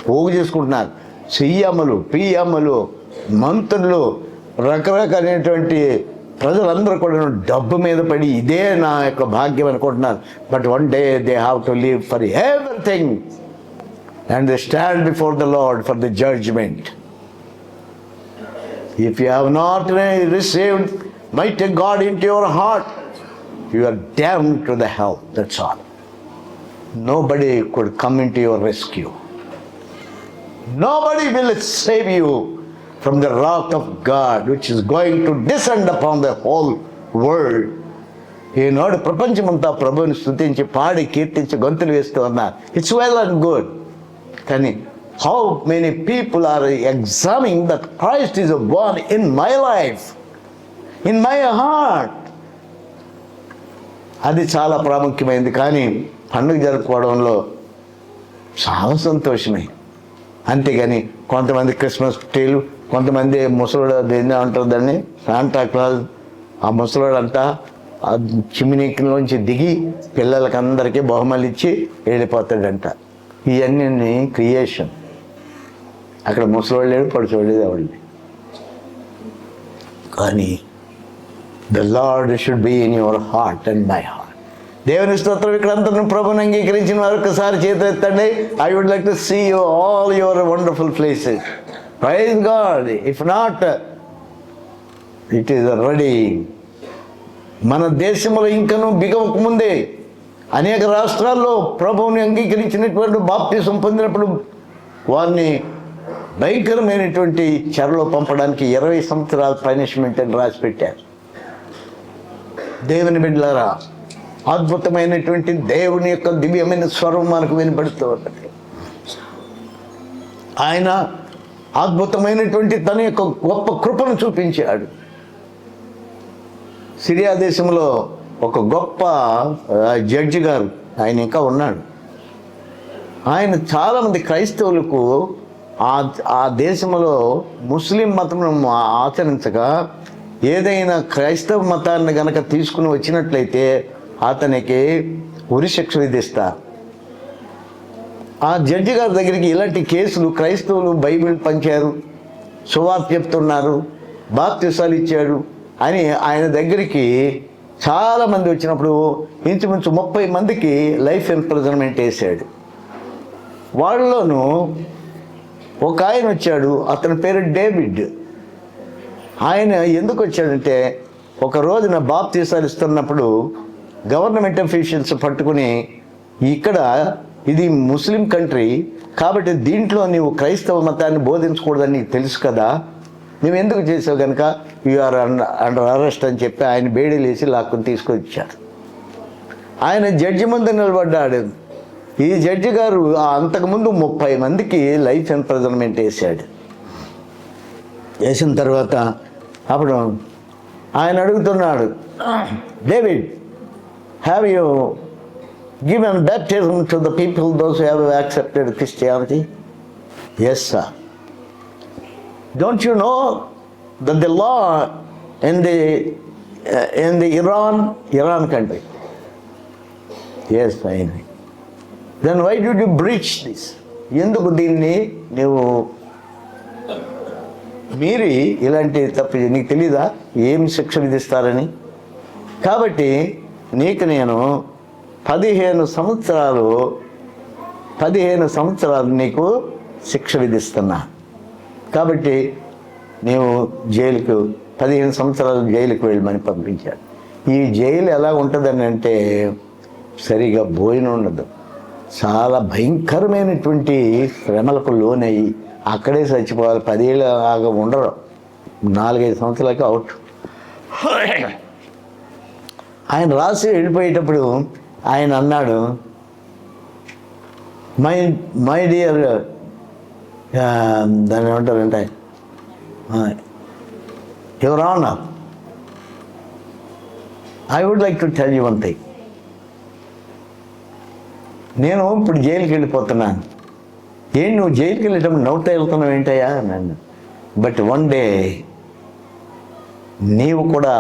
పోగు చేసుకుంటున్నారు. సీఎంలు, పిఎంలు, మంత్రులు, రకరకాలైనటువంటి ప్రజలందరూ కూడా డబ్బు మీద పడి ఇదే నా యొక్క భాగ్యం అనుకుంటున్నారు. But one day they have to live for everything and they stand before the Lord for the judgment. If you have not received mighty God into your heart, you are damned to the hell. That's all. Nobody could come into your rescue. Nobody will save you from the wrath of God which is going to descend upon the whole world. ఈనాడు ప్రపంచమంతా ప్రభువుని స్తుతించి పాడి కీర్తించి గొంతులు వేస్తూ ఉన్నారు. It's well and good. కానీ how many people are examining that Christ is born in my life, in my heart? అది చాలా ప్రాముఖ్యమైనది. కానీ పండుగ జరుపుకోవడంలో చాలా సంతోషమే. అంతేగాని కొంతమంది క్రిస్మస్ ట్రీలు, కొంతమంది ముసలోడు దేన్ని అంటారు దాన్ని, శాంటా క్లాజ్, ఆ ముసలోడంతా ఆ చిమ్మినీలోంచి దిగి పిల్లలకి అందరికీ బహుమతులు ఇచ్చి వెళ్ళిపోతాడంట. ఇవన్నీ క్రియేషన్. అక్కడ ముసలోళ్ళు లేడు, పడుచోళ్ళేది ఎవరిది. కానీ the lord should be in your heart and my heart. దేవుని స్తోత్రం. ఇక్కడ అంతా ప్రభుని అంగీకరించిన వారు ఒకసారి చేతులెత్తండి. I would like to see you all your wonderful places. Praise God. If not, it is ready. మన దేశంలో ఇంకనూ బిగవక ముందే అనేక రాష్ట్రాల్లో ప్రభువుని అంగీకరించినటువంటి బాప్తిసం పొందినప్పుడు వారిని భయంకరమైనటువంటి చెరలో పంపడానికి 20 సంవత్సరాల పనిష్మెంట్ అని రాసి పెట్టారు. దేవుని బిడ్డలారా, అద్భుతమైనటువంటి దేవుని యొక్క దివ్యమైన స్వరం మనకు వినపడుతూ ఉంటుంది. ఆయన అద్భుతమైనటువంటి తన యొక్క గొప్ప కృపను చూపించాడు. సిరియా దేశంలో ఒక గొప్ప జడ్జి గారు, ఆయన ఇంకా ఉన్నాడు. ఆయన చాలామంది క్రైస్తవులకు ఆ దేశంలో ముస్లిం మతం ఆచరించగా ఏదైనా క్రైస్తవ మతాన్ని గనక తీసుకుని వచ్చినట్లయితే అతనికి ఉరిశిక్ష విధిస్తారు. ఆ జడ్జి గారి దగ్గరికి ఇలాంటి కేసులు క్రైస్తవులు బైబిల్ పంచారు, సువార్త చెప్తున్నారు, బాప్తిసాలు ఇచ్చాడు అని ఆయన దగ్గరికి చాలామంది వచ్చినప్పుడు ఇంచుమించు 30 మందికి లైఫ్ ఇంప్రిజన్మెంట్ వేసాడు. వాళ్ళలోనూ ఒక ఆయన వచ్చాడు, అతని పేరు డేవిడ్. ఆయన ఎందుకు వచ్చాడంటే, ఒక రోజున బాప్తిసాలు ఇస్తున్నప్పుడు గవర్నమెంట్ అఫీషియల్స్ పట్టుకుని, ఇక్కడ ఇది ముస్లిం కంట్రీ కాబట్టి దీంట్లో నీవు క్రైస్తవ మతాన్ని బోధించకూడదని నీకు తెలుసు కదా, నువ్వు ఎందుకు చేసావు కనుక యూఆర్ అండర్ అరెస్ట్ అని చెప్పి ఆయన బేడీలు వేసి లాక్కుని తీసుకొచ్చాడు. ఆయన జడ్జి ముందు నిలబడ్డాడు. ఈ జడ్జి గారు అంతకుముందు 30 మందికి లైఫ్ ఇంప్రిజన్మెంట్ వేసాడు. వేసిన తర్వాత అప్పుడు ఆయన అడుగుతున్నాడు, David, have you given baptism to the people, those who have accepted Christianity? Yes, sir. Don't you know that the law in the Iran country? Yes, I know. Then why did you breach this? ఎందుకు దీన్ని నువ్వు మీరి ఇలాంటి తప్పు నీకు తెలీదా ఏం శిక్ష విధిస్తారని? కాబట్టి నీకు నేను 15 సంవత్సరాలు నీకు శిక్ష విధిస్తున్నా. కాబట్టి నీవు జైలుకు 15 సంవత్సరాలు జైలుకు వెళ్ళమని పంపించాడు. ఈ జైలు ఎలా ఉంటుందని అంటే, సరిగా భోజనం ఉండదు, చాలా భయంకరమైనటువంటి శ్రమలకు లోనయ్యి అక్కడే చచ్చిపోవాలి. 10 ఏళ్ళ ఉండరు, 4-5 సంవత్సరాలకి అవుట్. ఆయన రాసి వెళ్ళిపోయేటప్పుడు ఆయన అన్నాడు, మై డియర్, దాన్ని ఏమంటారంటే, your honour, I would like to tell you one thing. నేను ఇప్పుడు జైలుకి వెళ్ళిపోతున్నాను. ఏంటి నువ్వు జైలుకి వెళ్ళేటప్పుడు నవ్వుతా వెళ్తున్నావు ఏంటయ్యా నన్ను? బట్ వన్ డే నీవు కూడా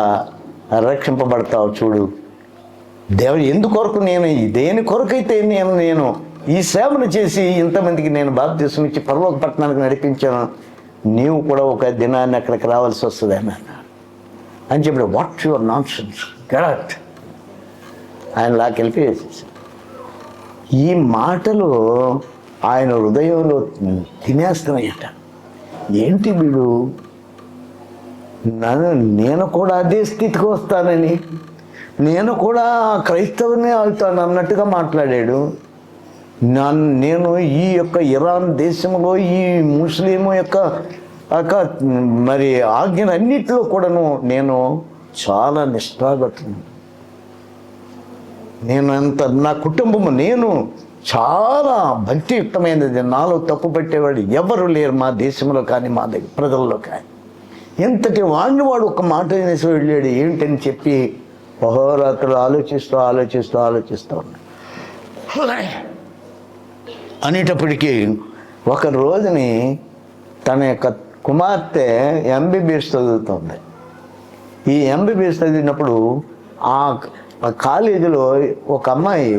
రక్షింపబడతావు చూడు. దేవుడు ఎందుకొరకు నేను దేని కొరకైతే నేను ఈ సేవను చేసి ఇంతమందికి నేను బాప్తిసం ఇచ్చి పరలోక పట్టణానికి నడిపించాను, నీవు కూడా ఒక దినాన్ని అక్కడికి రావాల్సి వస్తుంది అని చెప్పి, what your nonsense get ఆయన లాకెళ్ళి వేసేసి. ఈ మాటలు ఆయన హృదయంలో తినేస్తున్నాయట. ఏంటి వీడు, నేను కూడా అదే స్థితికి వస్తానని, నేను కూడా క్రైస్తవునే అవుతాను అన్నట్టుగా మాట్లాడాడు. నేను ఈ యొక్క ఇరాన్ దేశంలో ఈ ముస్లిం యొక్క మరి ఆజ్ఞలన్నిటిలో కూడాను నేను చాలా నిష్ఠాగతును. నేను నా కుటుంబము నేను చాలా భక్తియుక్తమైనది. నాలో తప్పు పట్టేవాడు ఎవరు లేరు మా దేశంలో కానీ మా దగ్గర ప్రజల్లో కానీ. ఎంతటి వాడిని వాడు ఒక మాట అనేసి వెళ్ళాడు ఏంటని చెప్పి బహోరాత్రులు ఆలోచిస్తూ ఉన్నాడు. అనేటప్పటికీ ఒక రోజుని తన యొక్క కుమార్తె MBBS చదువుతుంది. ఈ MBBS చదివినప్పుడు ఆ కాలేజీలో ఒక అమ్మాయి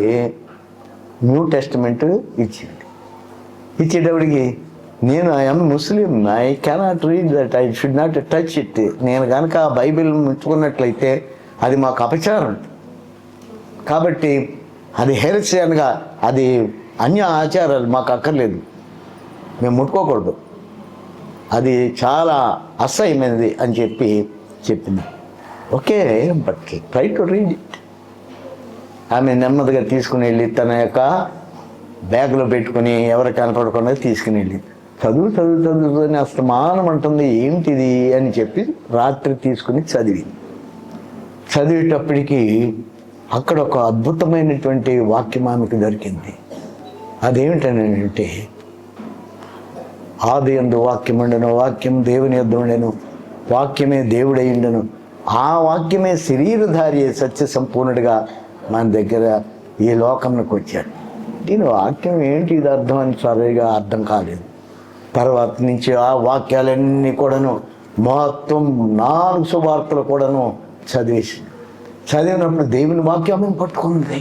న్యూ టెస్టిమెంట్ ఇచ్చేటప్పటికి, నేను I'm Muslim, I cannot read that, I should not touch it. నేను కనుక ఆ బైబిల్ ముట్టుకున్నట్లయితే అది మాకు అపచారం, కాబట్టి అది హెరిసియన్గా, అది అన్య ఆచారాలు మాకు అక్కర్లేదు, మేము ముట్టుకోకూడదు, అది చాలా అసహ్యమైనది అని చెప్పింది. Okay, but try to read it. ఆమె నెమ్మదిగా తీసుకుని వెళ్ళి తన యొక్క బ్యాగ్లో పెట్టుకుని ఎవరు కనపడకుండా తీసుకుని వెళ్ళి చదువుని అస్తమానం అంటుంది, ఏంటిది అని చెప్పి రాత్రి తీసుకుని చదివేటప్పటికి అక్కడ ఒక అద్భుతమైనటువంటి వాక్యం ఆమెకు దొరికింది. అదేమిటనంటే, ఆదియందు వాక్యం ఉండెను, వాక్యం దేవుని యొద్ద ఉండెను, వాక్యమే దేవుడైండెను, ఆ వాక్యమే శరీరధారి సత్య సంపూర్ణుడిగా మన దగ్గర ఈ లోకంలోకి వచ్చాడు. దీని వాక్యం ఏంటి ఇది అర్థం అని సరిగా అర్థం కాలేదు. తర్వాత నుంచి ఆ వాక్యాలన్నీ కూడాను మొత్తం 4 సువార్తలు కూడాను చదివేసింది. చదివినప్పుడు దేవుని వాక్యాన్ని పట్టుకుంది.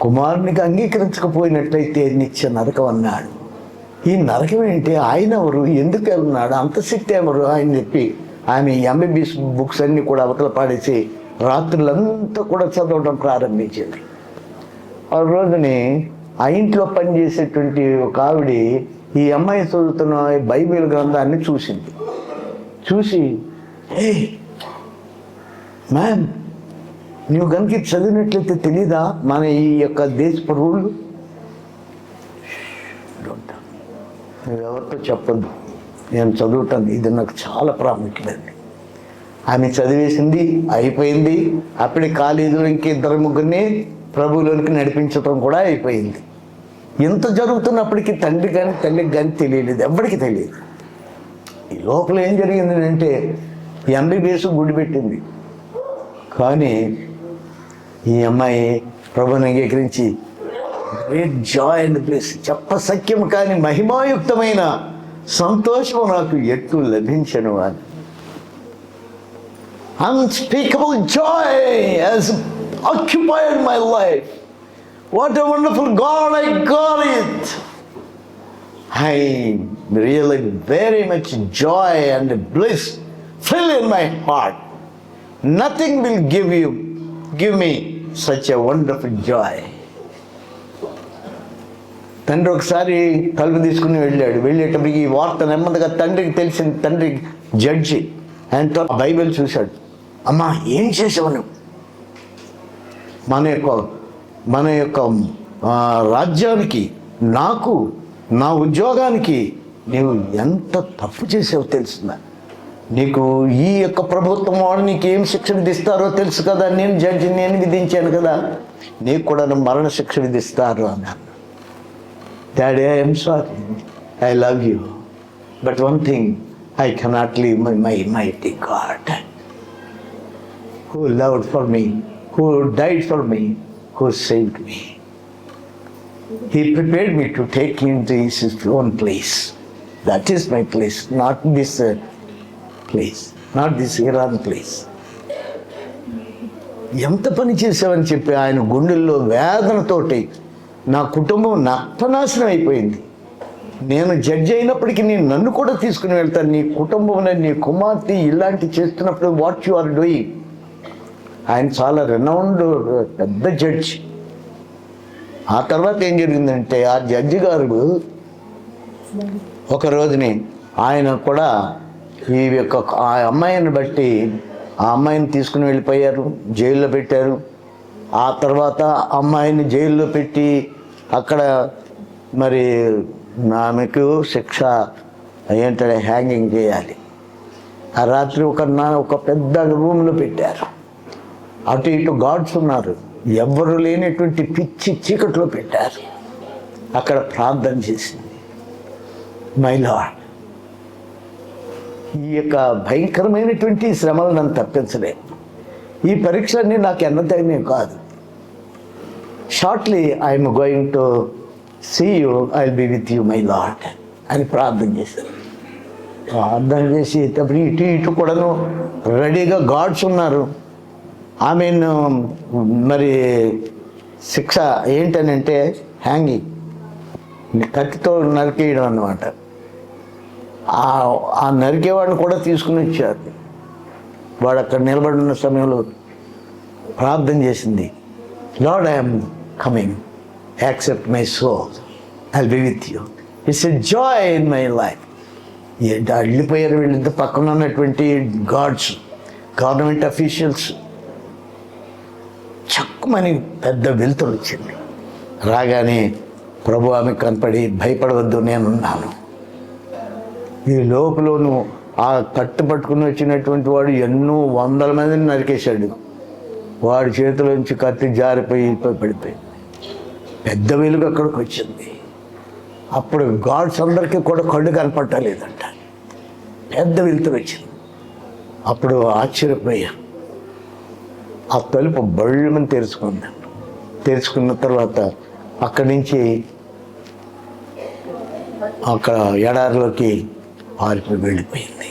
కుమారునికి అంగీకరించకపోయినట్లయితే నిత్య నరకం అన్నాడు. ఈ నరకం ఏంటి, ఆయన ఎవరు, ఎందుకు వెళ్తున్నాడు, అంత శక్తి ఎవరు ఆయన చెప్పి ఆమె ఎంబీబీఎస్ బుక్స్ అన్నీ కూడా అవతల పాడేసి రాత్రులంతా కూడా చదవడం ప్రారంభించింది. ఆ రోజుని ఆ ఇంట్లో పనిచేసేటువంటి ఒక ఆవిడ ఈ అమ్మాయి చదువుతున్న బైబిల్ గ్రంథాన్ని చూసింది. చూసి, ఏ మ్యామ్, నువ్వు కనుక చదివినట్లయితే తెలీదా మన ఈ యొక్క దేశపు రూళ్ళు? నువ్వు ఎవరితో చెప్పొద్దు, నేను చదువుతాను, ఇది నాకు చాలా ప్రాముఖ్యమైనది. ఆమె చదివేసింది, అయిపోయింది. అప్పుడే కాలేజీలో ఇంకిద్దరు ముగ్గురిని ప్రభువులోనికి నడిపించడం కూడా అయిపోయింది. ఎంత జరుగుతున్నప్పటికీ తండ్రి కానీ తల్లికి కానీ తెలియలేదు, ఎవరికి తెలియదు. ఈ లోపల ఏం జరిగింది అంటే ఎంబీబీఎస్ గుడి పెట్టింది. కానీ ఈ అమ్మాయి ప్రభుని అంగీకరించి గ్రేట్ జాయ్ అండ్ ప్లేస్, చెప్పసఖ్యం కానీ మహిమాయుక్తమైన సంతోషం నాకు ఎట్లు లభించను అని. Unspeakable joy has occupied my life. What a wonderful God I got it. I really very much joy and bliss fill in my heart. Nothing will give me such a wonderful joy. తండ్రి ఒకసారి తలుపు తీసుకుని వెళ్ళాడు. వెళ్ళేటప్పటికి ఈ వార్త నెమ్మదిగా తండ్రికి తెలిసింది. తండ్రి జడ్జి ఆయనతో బైబిల్ చూశాడు. అమ్మా, ఏం చేసావు నువ్వు? మన యొక్క రాజ్యానికి, నాకు, నా ఉద్యోగానికి నీవు ఎంత తప్పు చేసావో తెలుసునా? నీకు ఈ యొక్క ప్రభుత్వం వాడు నీకు ఏం శిక్ష విధిస్తారో తెలుసు కదా, నేను జడ్జి, నేను విధించాను కదా, నీకు కూడా మరణ శిక్ష విధిస్తారు అన్నాను. Daddy, I am sorry. I love you. But one thing, I cannot leave my mighty God who loved for me, who died for me, who saved me. He prepared me to take him to his own place. That is my place, not this place, not this Iran place. ఎంత పని చేసావని చెప్పి ఆయన గుండెల్లో వేదనతోటి, నా కుటుంబం నష్టనాశనం అయిపోయింది, నేను జడ్జి అయినప్పటికీ నేను నన్ను కూడా తీసుకుని వెళ్తాను, నీ కుటుంబం, నీ కుమార్తె ఇలాంటి చేస్తున్నప్పుడు వాట్ యు ఆర్ డూయింగ్. ఆయన చాలా రెనౌండ్ పెద్ద జడ్జి. ఆ తర్వాత ఏం జరిగిందంటే ఆ జడ్జి గారు ఒక రోజుని ఆయన కూడా ఈ యొక్క ఆ అమ్మాయిని బట్టి ఆ అమ్మాయిని తీసుకుని వెళ్ళిపోయారు, జైల్లో పెట్టారు. ఆ తర్వాత అమ్మాయిని జైల్లో పెట్టి అక్కడ మరి ఆమెకు శిక్ష ఏంటంటే హ్యాంగింగ్ చేయాలి. ఆ రాత్రి ఒక పెద్ద రూమ్లో పెట్టారు. అటు ఇటు గార్డ్స్ ఉన్నారు, ఎవ్వరు లేనటువంటి పిచ్చి చీకట్లో పెట్టారు. అక్కడ ప్రార్థన చేసింది, మై లార్డ్, ఈ యొక్క భయంకరమైనటువంటి శ్రమలు నన్ను తప్పించలేదు, ఈ పరీక్షలన్నీ నాకు ఎన్నదైనవి కాదు. Shortly I'm going to see you, I will be with you my Lord అని ప్రార్థన చేశారు. ప్రార్థన చేసి ఇటు ఇటు కూడాను రెడీగా గార్డ్స్ ఉన్నారు. ఆమెను మరి శిక్ష ఏంటనంటే హ్యాంగింగ్, కత్తితో నరికేయడం అన్నమాట. ఆ నరికేవాడిని కూడా తీసుకుని వచ్చారు. వాడు అక్కడ నిలబడిన సమయంలో ప్రార్థన చేసింది, Lord I'm coming, accept my soul, I will be with you, it's a joy in my life. వెళ్ళిపోయారు వీళ్ళిద్దరు పక్కన ఉన్నటువంటి గార్డ్స్, గవర్నమెంట్ అఫీషియల్స్. చక్కుమని పెద్ద వెలుతురు వచ్చింది. రాగానే ప్రభు ఆమె కనపడి, భయపడవద్దు, నేనున్నాను. ఈ లోపలను ఆ కట్టు పట్టుకుని వచ్చినటువంటి వాడు ఎన్నో వందల మందిని నరికేశాడు. వాడి చేతిలోంచి కత్తి జారిపోయి పడిపోయింది. పెద్ద వెలుగు అక్కడికి వచ్చింది. అప్పుడు గాడ్స్ అందరికీ కూడా కళ్ళు కనపట్టలేదంట. పెద్ద వెలుతురు వచ్చింది. అప్పుడు ఆశ్చర్యపోయా. ఆ తలుపు బళ్ళమని తెరుచుకుంది. తెరుచుకున్న తర్వాత అక్కడి నుంచి అక్కడ ఎడారిలోకి పారిపోయి వెళ్ళిపోయింది.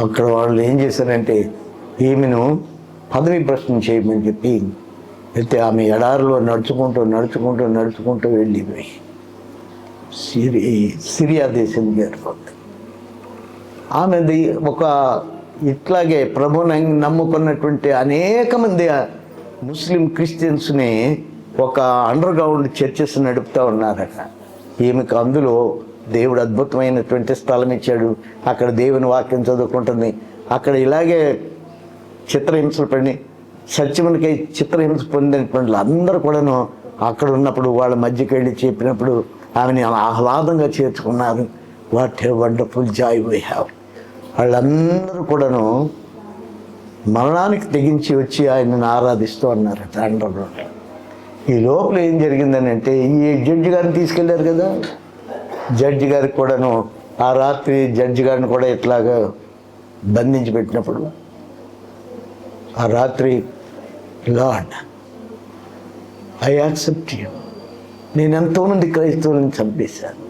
అక్కడ వాళ్ళు ఏం చేశారంటే ఈమెను పదవి భ్రష్టం చేయమని చెప్పి అయితే ఆమె ఎడారిలో నడుచుకుంటూ వెళ్ళిపోయి సిరియా దేశం చేరుకుంది. ఆమెది ఒక ఇట్లాగే ప్రభుని నమ్ముకున్నటువంటి అనేక మంది ముస్లిం క్రిస్టియన్స్ని ఒక అండర్ గ్రౌండ్ చర్చెస్ నడుపుతూ ఉన్నారట. ఈమెకు అందులో దేవుడు అద్భుతమైనటువంటి స్థలం ఇచ్చాడు. అక్కడ దేవుని వాక్యం చదువుకుంటుంది. అక్కడ ఇలాగే చిత్రహింసలు పడి సత్యమునికై చిత్రహింస పొందినటువంటి అందరూ కూడాను అక్కడ ఉన్నప్పుడు వాళ్ళ మధ్యకి వెళ్ళి చెప్పినప్పుడు ఆమెని ఆహ్లాదంగా చేర్చుకున్నారు. What a wonderful joy we have. వాళ్ళందరూ కూడాను మరణానికి తెగించి వచ్చి ఆయనను ఆరాధిస్తూ ఉన్నారు తండ్రులు. ఈ లోపల ఏం జరిగిందని అంటే ఈ జడ్జి గారిని తీసుకెళ్లారు కదా, జడ్జి గారికి కూడాను ఆ రాత్రి జడ్జి గారిని కూడా ఇట్లాగా బంధించి పెట్టినప్పుడు ఆ రాత్రి, లార్డ్ ఐ యాక్సెప్ట్ యూ, నేను ఎంతోమంది క్రైస్తవులను చంపేశాను,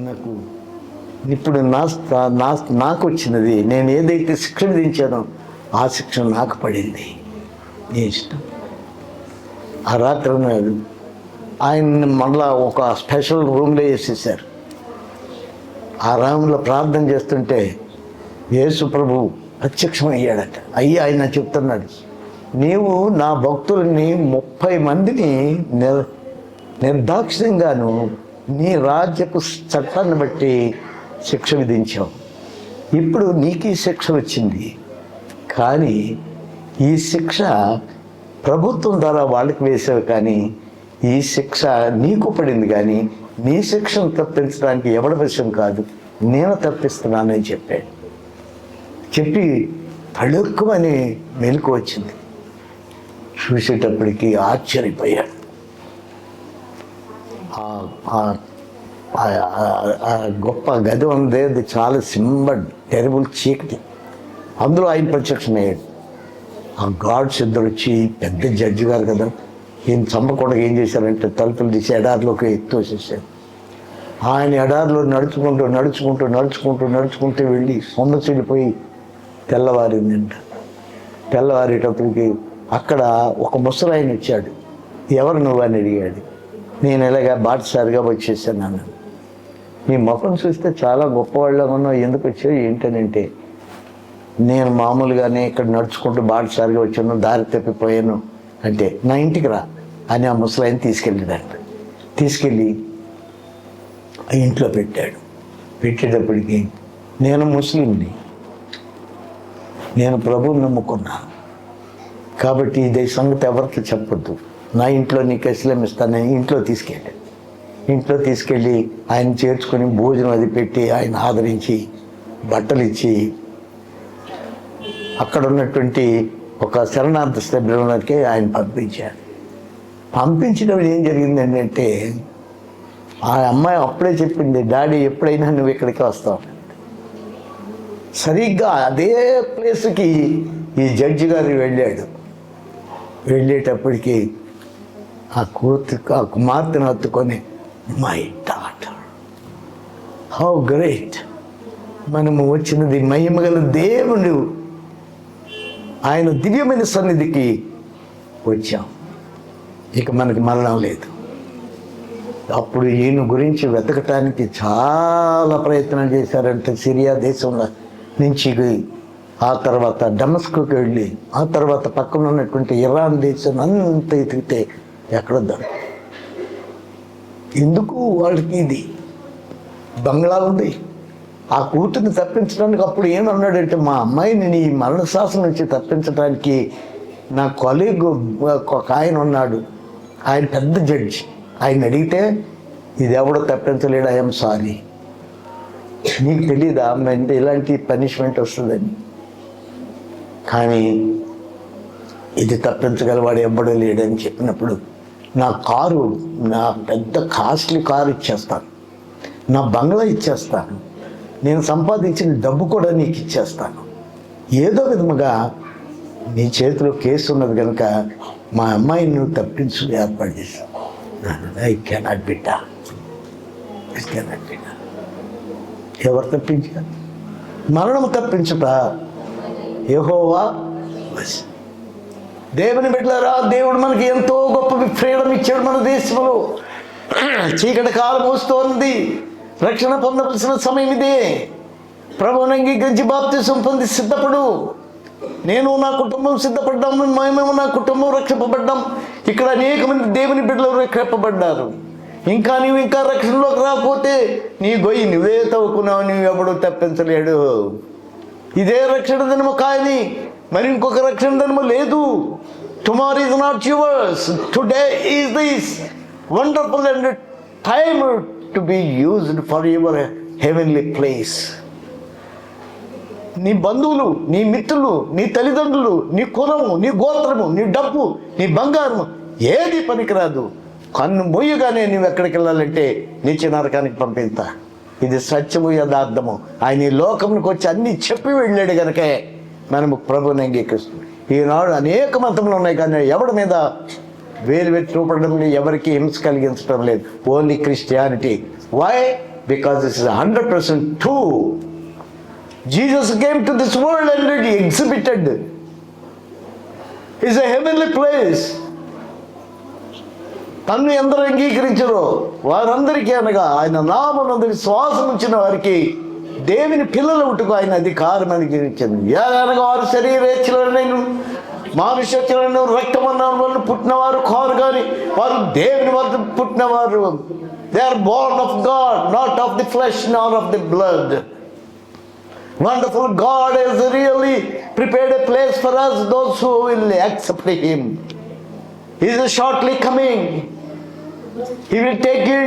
నాకు ఇప్పుడు నాకు వచ్చినది, నేను ఏదైతే శిక్ష విధించానో ఆ శిక్ష నాకు పడింది, నీ ఇష్టం. ఆ రాత్రి ఆయన్ని మళ్ళా ఒక స్పెషల్ రూమ్లో వేసేసారు. ఆ రూమ్లో ప్రార్థన చేస్తుంటే యేసు ప్రభు ప్రత్యక్షమయ్యాడట. అయ్యి ఆయన చెప్తున్నాడు, నీవు నా భక్తుల్ని 30 మందిని నిర్దాక్షిణ్యంగాను నీ రాజ్యపు చట్టాన్ని బట్టి శిక్ష విధించావు. ఇప్పుడు నీకు ఈ శిక్ష వచ్చింది, కానీ ఈ శిక్ష ప్రభుత్వం ద్వారా వాళ్ళకి వేసావు, కానీ ఈ శిక్ష నీకు పడింది, కానీ నీ శిక్షను తప్పించడానికి ఎవరి విషయం కాదు, నేను తప్పిస్తున్నానని చెప్పాడు. చెప్పి పలుక్కుమని మెలకు వచ్చింది. చూసేటప్పటికి ఆశ్చర్యపోయాడు. గొప్ప గది ఉంది, అది చాలా టెరబుల్ చీకటి. అందులో ఆయన ప్రత్యక్షమయ్యాడు. ఆ గాడ్స్ ఇద్దరు వచ్చి, పెద్ద జడ్జి గారు కదా, ఈయన చంపకుండా ఏం చేశారంటే తలుపులు తీసి ఎడారిలోకి తోసేసారు. ఆయన ఎడారిలో నడుచుకుంటూ వెళ్ళి సొమ్మసిల్లిపోయి తెల్లవారిందంట. తెల్లవారేటప్పటికి అక్కడ ఒక ముసలాయన వచ్చాడు. ఎవరు నువ్వు అని అడిగాడు. నేను ఇలాగా బాటసారిగా వచ్చేసాను అన్నాను. నీ ముఖం చూస్తే చాలా గొప్పవాళ్ళగా ఉన్నావు, ఎందుకు వచ్చావు ఏంటనంటే, నేను మామూలుగానే ఇక్కడ నడుచుకుంటూ బాటసారిగా వచ్చాను, దారి తప్పిపోయాను అంటే, నా ఇంటికి రా అని ఆ ముసలాయన తీసుకెళ్ళాడంట. తీసుకెళ్ళి ఆ ఇంట్లో పెట్టాడు. పెట్టేటప్పటికి, నేను ముస్లింని, నేను ప్రభువుని నమ్ముకున్నాను, కాబట్టి ఇదే సంగతి ఎవరికి చెప్పొద్దు, నా ఇంట్లో నీకు అసలం ఇస్తానని ఇంట్లో తీసుకెళ్ళాడు. ఇంట్లో తీసుకెళ్ళి ఆయన చేర్చుకొని భోజనం అది పెట్టి ఆయన ఆదరించి బట్టలు ఇచ్చి అక్కడ ఉన్నటువంటి ఒక శరణార్థ శిబిరంలోకి ఆయన పంపించాడు. పంపించినప్పుడు ఏం జరిగింది అంటే, ఆ అమ్మాయి అప్పుడే చెప్పింది, డాడీ ఎప్పుడైనా నువ్వు ఇక్కడికి వస్తావు. సరిగ్గా అదే ప్లేస్కి ఈ జడ్జి గారు వెళ్ళాడు. వెళ్ళేటప్పటికి ఆ కుమార్తెను హత్తుకొని, మై డాటర్, హౌ గ్రేట్, మనము వచ్చినది మహిమగల దేవుడు ఆయన దివ్యమైన సన్నిధికి వచ్చాం, ఇక మనకి మరణం లేదు. అప్పుడు ఈయన గురించి వెతకటానికి చాలా ప్రయత్నం చేశారంటే, సిరియా దేశంలో నుంచి ఆ తర్వాత డమస్కుకి వెళ్ళి, ఆ తర్వాత పక్కన ఉన్నటువంటి ఇరాన్ దేశం అంతా ఎతికితే ఎక్కడ దొరకదు. ఎందుకు వాళ్ళకి ఇది బంగ్లా ఉంది. ఆ కూతుర్ని తప్పించడానికి అప్పుడు ఏమన్నాడంటే, మా అమ్మాయిని నీ మరణశాసనం నుంచి తప్పించడానికి నా కొలీగ్ ఒక ఆయన ఉన్నాడు, ఆయన పెద్ద జడ్జి, ఆయన అడిగితే ఇది ఎవడో తప్పించలేడు, ఐఎమ్ సారీ, నీకు తెలీదా అంటే ఇలాంటి పనిష్మెంట్ వస్తుందని, కానీ ఇది తప్పించగలవాడు ఎవ్వడూ లేడని చెప్పినప్పుడు, నా కారు, నా పెద్ద కాస్ట్లీ కారు ఇచ్చేస్తాను, నా బంగ్లా ఇచ్చేస్తాను, నేను సంపాదించిన డబ్బు కూడా నీకు ఇచ్చేస్తాను, ఏదో విధముగా నీ చేతిలో కేసు ఉన్నది కనుక మా అమ్మాయిని నువ్వు తప్పించు ఏర్పాటు చేశాను. ఐ కెనాట్ బిడ్డ, ఐ కెనాట్ బిడ్డ. ఎవరు తప్పించారు? మరణం తప్పించుట యెహోవా. దేవుని బిడ్డలారా, దేవుడు మనకి ఎంతో గొప్ప ఫ్రీడమ్ ఇచ్చాడు మన దేశంలో. చీకటి కాలం వస్తోంది, రక్షణ పొందవలసిన సమయం ఇదే. ప్రభువుని అంగీకరించి బాప్తిసం పొంది సిద్ధపడు. నేను నా కుటుంబం సిద్ధపడ్డాం, మేము నా కుటుంబం రక్షింపబడ్డాం. ఇక్కడ అనేక మంది దేవుని బిడ్డలు రక్షింపబడ్డారు. ఇంకా నీవు ఇంకా రక్షణలోకి రాకపోతే నీ గొయ్యి నువ్వే తవ్వుకున్నావు, నువ్వు ఎవడు తప్పించలేడు. ఇదే రక్షణ దినము కానీ మరి ఇంకొక రక్షణ దినము లేదు. Tomorrow is not yours, today is this wonderful and time to be used for your heavenly place. నీ బంధువులు, నీ మిత్రులు, నీ తల్లిదండ్రులు, నీ కులము, నీ గోత్రము, నీ డబ్బు, నీ బంగారము ఏది పనికిరాదు. కన్ను మొయ్యగానే నువ్వు ఎక్కడికి వెళ్ళాలంటే నిత్య నరకానికి పంపిస్తా. ఇది సత్యము, యథార్థము. ఆయన ఈ లోకంకి వచ్చి అన్నీ చెప్పి వెళ్ళాడు కనుకే మనము ప్రభుని అంగీకరిస్తుంది. ఈనాడు అనేక మతములు ఉన్నాయి కానీ ఎవరి మీద వేలు పెట్టి చూపడం లేదు, ఎవరికి హింస కలిగించడం లేదు. Only Christianity. Why? Because this is 100% true. Jesus came to this world and he exhibited. It's a heavenly place. తన్ను ఎందరూ అంగీకరించరో వారందరికీ అనగా ఆయన నామమునందు విశ్వాసం ఉంచిన వారికి దేవుని పిల్లల ఉట్టుకు ఆయన అధికారం అనుగ్రహించింది. అనగా వారు శరీరేచ్ఛలను మానుష్యలను రక్తమన్న వాళ్ళు పుట్టినవారు కారు కానీ వారు దేవుని వద్ద పుట్టినవారు. They are born of God, not of the flesh not of the blood. Wonderful God has really prepared a place for us, those who will accept Him. He is shortly coming. He will take you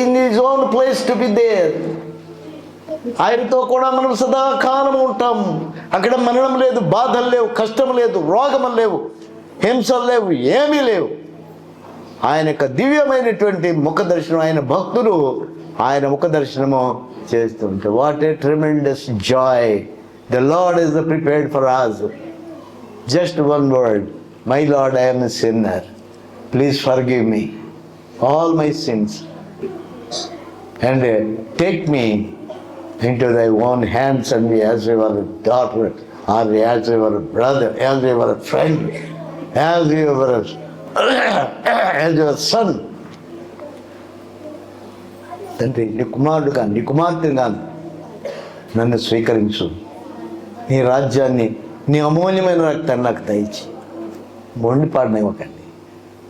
in His own place to be there. ఆయనతో కూడా మనం సదాకాలం ఉంటాం. అక్కడ మరణం లేదు, బాధలు లేవు, కష్టం లేదు, రోగములు లేవు, హింసలు లేవు, ఏమీ లేవు. ఆయన యొక్క దివ్యమైనటువంటి ముఖ దర్శనం, ఆయన భక్తులు ఆయన ముఖ దర్శనము చేస్తుంటే what a tremendous Joy the lord is prepared for us. Just one word, my Lord, I am a sinner, please forgive me all my sins and take me into thy own hands and be as your daughter or as your brother, as your friend, as your son. తండ్రి, నీ కుమారుడు కానీ నీ కుమార్తెను కానీ నన్ను స్వీకరించు. నీ రాజ్యాన్ని, నీ అమూల్యమైన రక్తాన్ని నాకు దయచి. మొండిపాడనివ్వకండి.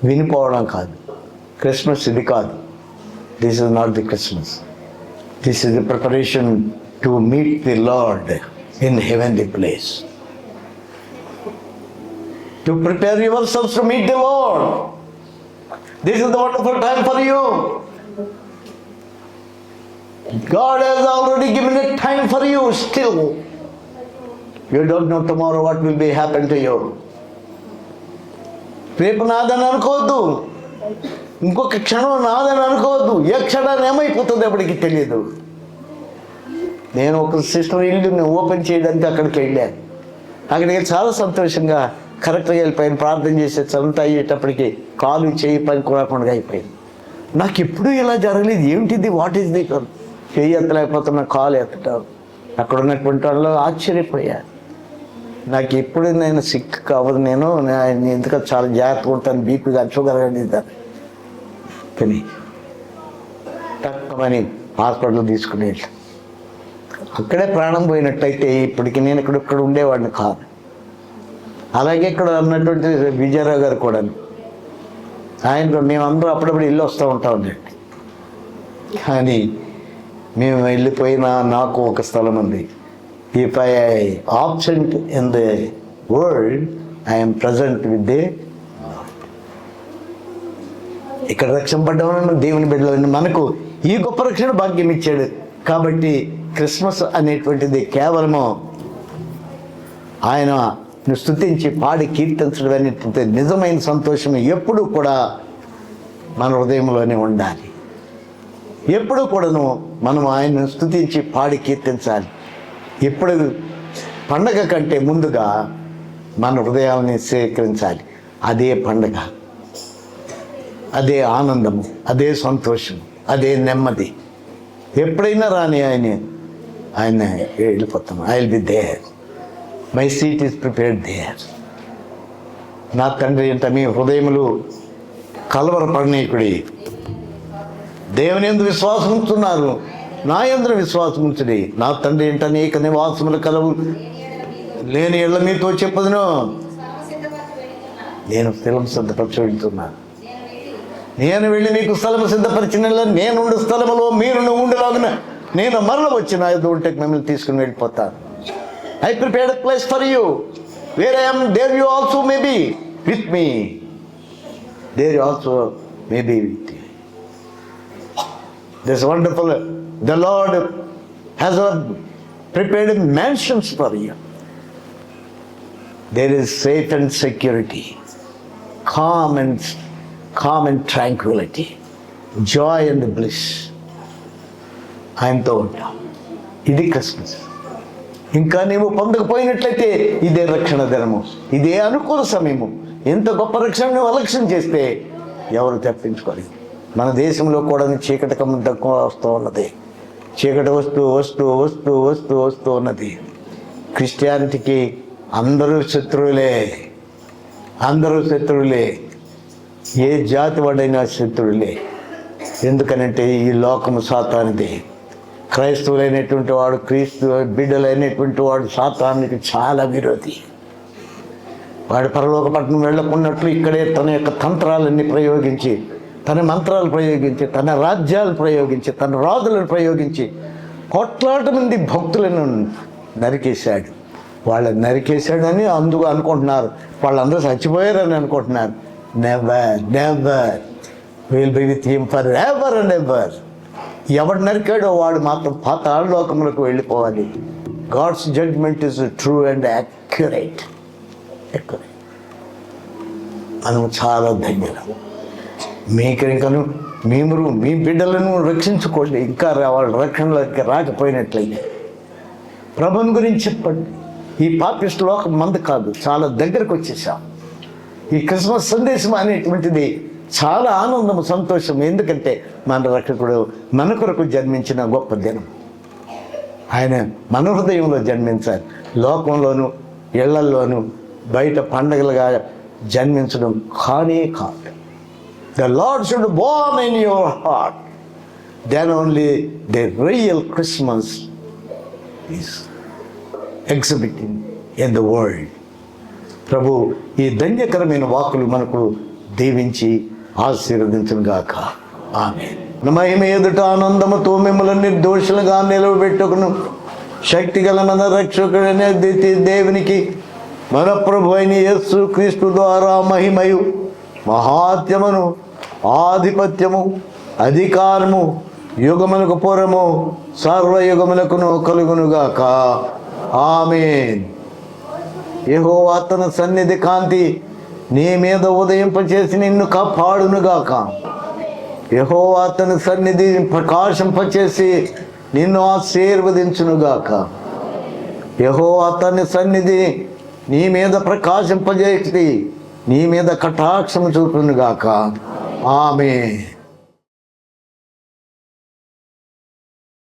వినిపోవడం కాదు. క్రిస్మస్ ఇది కాదు. This is not the Christmas. This is the preparation to meet the Lord in heavenly place. To prepare your selfs to meet the Lord. This is the wonderful time for you. God has already given a time for you. Still you don't know tomorrow what will be happen to you. రేపు నాదని అనుకోవద్దు, ఇంకొక క్షణం నాదని అనుకోవద్దు. ఏ క్షణాన్ని ఏమైపోతుంది ఎప్పటికీ తెలియదు. నేను ఒక సిస్టర్ ఇల్లుని ఓపెన్ చేయడానికి అక్కడికి వెళ్ళాను. అక్కడికి చాలా సంతోషంగా కరెక్ట్గా వెళ్ళిపోయాను. ప్రార్థన చేసే చంత అయ్యేటప్పటికి కాలు చేయి పని కూడకుండా అయిపోయింది. నాకు ఎప్పుడు ఇలా జరగలేదు. ఏమిటిది, వాట్ ఈస్ ది? చేయి ఎత్తలేకపోతున్నా, కాలు ఎత్తటం. అక్కడ ఉన్నటువంటి వాళ్ళు ఆశ్చర్యపోయారు. నాకు ఎప్పుడు నేను సిక్ కావదు, నేను ఎందుకంటే చాలా జాగ్రత్తగా ఉంటాను, బీపీ కానీ షుగర్ కానీ కానీ తక్కువని హాస్పిటల్ తీసుకుని అక్కడే ప్రాణం పోయినట్టయితే ఇప్పటికి నేను ఇక్కడ ఉండేవాడిని కాదు. అలాగే ఇక్కడ ఉన్నటువంటి విజయరావు గారు కూడా, ఆయన మేమందరూ అప్పుడప్పుడు ఇల్లు వస్తూ ఉంటామండి. కానీ మేము వెళ్ళిపోయినా నాకు ఒక స్థలం ఉంది. If I absent in the world, I'm present with the. ఇక్కడ రక్షింపడ్డామని దేవుని బిడ్డలని మనకు ఈ గొప్ప రక్షణ భాగ్యం ఇచ్చాడు. కాబట్టి క్రిస్మస్ అనేటువంటిది కేవలము ఆయనను స్తుతించి పాడి కీర్తించడం అనేటువంటి నిజమైన సంతోషం ఎప్పుడు కూడా మన హృదయంలోనే ఉండాలి. ఎప్పుడు కూడాను మనం ఆయనను స్తుతించి పాడి కీర్తించాలి. ఇప్పుడు పండగ కంటే ముందుగా మన హృదయాలని స్వీకరించాలి. అదే పండగ, అదే ఆనందము, అదే సంతోషం, అదే నెమ్మది. ఎప్పుడైనా రాని ఆయన వెళ్ళిపోతాం. I will be there. My seat is prepared there. నా తండ్రి ఇంత మీ హృదయములు కలవరపడనీకుడి. దేవుని యందు విశ్వాసం ఉంచుతున్నారు, నా యందు విశ్వాసం ఉంచుడి. నా తండ్రి ఇంట అనేక నివాసములు కలవు, లేని ఎళ్ళ మీతో చెప్పదును. నేను స్థలం సిద్ధపరచి వెళ్తున్నాను. నేను వెళ్ళి మీకు స్థలము సిద్ధపరిచిన నేను ఉండే స్థలములో మీరు ఉండేలాగున నేను మరల వచ్చి నా యొద్ద ఉంటే మిమ్మల్ని తీసుకుని వెళ్ళిపోతాను. I prepared a place for you, where I am there you also may be with me, there also may be with you. This wonderful, the Lord has prepared mansions for you. There is safe and security, calm and tranquility, joy and bliss. ఆయనతో ఉంటాం. ఇది క్రిస్మస్. ఇంకా నీవు పొందకపోయినట్లయితే ఇదే రక్షణ దినము, ఇదే అనుకూల సమయము. ఎంత గొప్ప రక్షణను అలక్ష్యం చేస్తే ఎవరు తప్పించుకోలేదు. మన దేశంలో కూడా చీకటి కమ్మ తక్కువ వస్తూ ఉన్నది. చీకటి వస్తూ ఉన్నది. క్రిస్టియానిటీకి అందరూ శత్రువులే, ఏ జాతి వాడైనా శత్రువులే. ఎందుకనంటే ఈ లోకము సాతానిది. క్రైస్తవులైనటువంటి వాడు, క్రీస్తు బిడ్డలైనటువంటి వాడు సాతానికి చాలా విరోధి. వాడు పరలోక పట్టణం వెళ్ళకున్నట్లు ఇక్కడే తన యొక్క తంత్రాలన్నీ ప్రయోగించి, తన మంత్రాలు ప్రయోగించి, తన రాజ్యాలు ప్రయోగించి, తన రాజులను ప్రయోగించి కోట్లాది మంది భక్తులను నరికేశాడు. వాళ్ళని నరికేశాడని అందుకు అనుకుంటున్నారు, వాళ్ళందరూ చచ్చిపోయారని అనుకుంటున్నారు. Never will be with him for ever and ever. ఎవడు నరికాడో వాడు మాత్రం పాతాళలోకములకు వెళ్ళిపోవాలి. God's judgment is true and accurate. మనం చాలా ధన్యులం. మీకు ఇంకను మీరు మీ బిడ్డలను రక్షించుకోండి. ఇంకా వాళ్ళ రక్షణలోకి రాకపోయినట్లయితే ప్రభుని గురించి చెప్పండి. ఈ పాపిస్ట్ లోకం మంది కాదు, చాలా దగ్గరకు వచ్చేసాం. ఈ క్రిస్మస్ సందేశం అనేటువంటిది చాలా ఆనందం, సంతోషం. ఎందుకంటే మన రక్షకుడు మన కొరకు జన్మించిన గొప్ప దినం. ఆయన మన హృదయంలో జన్మించాలి. లోకంలోను ఇళ్లల్లోనూ బయట పండగలుగా జన్మించడం కానే కాదు. The Lord should be born in your heart. Then only the real Christmas is exhibiting in the world. ప్రభు ఈ ధన్యకరమైన వాక్కులు మనకు దీవించి ఆశీర్వదించుగాక. ఆమేన్. మహిమ ఎదుట ఆనందముతో మిమ్మల్ని నిర్దోషులుగా నిలవబెట్టుకును శక్తిగల మన రక్షకుడైన దేవునికి మన ప్రభు అయిన యేసు క్రీస్తు ద్వారా మహిమయు మహాత్యమును ఆధిపత్యము అధికారము యుగములకు పూర్వము సర్వయుగములకును కలుగునుగాక. ఆమేన్. యెహోవా తన సన్నిధి కాంతి నీ మీద ఉదయింపచేసి నిన్ను కాపాడునుగాక. యెహోవా తన సన్నిధి ప్రకాశింపచేసి నిన్ను ఆశీర్వదించునుగాక. యెహోవా తన సన్నిధి నీ మీద ప్రకాశింపజేసి నీ మీద కటాక్షము చూపునుగాక. ఆమేన్.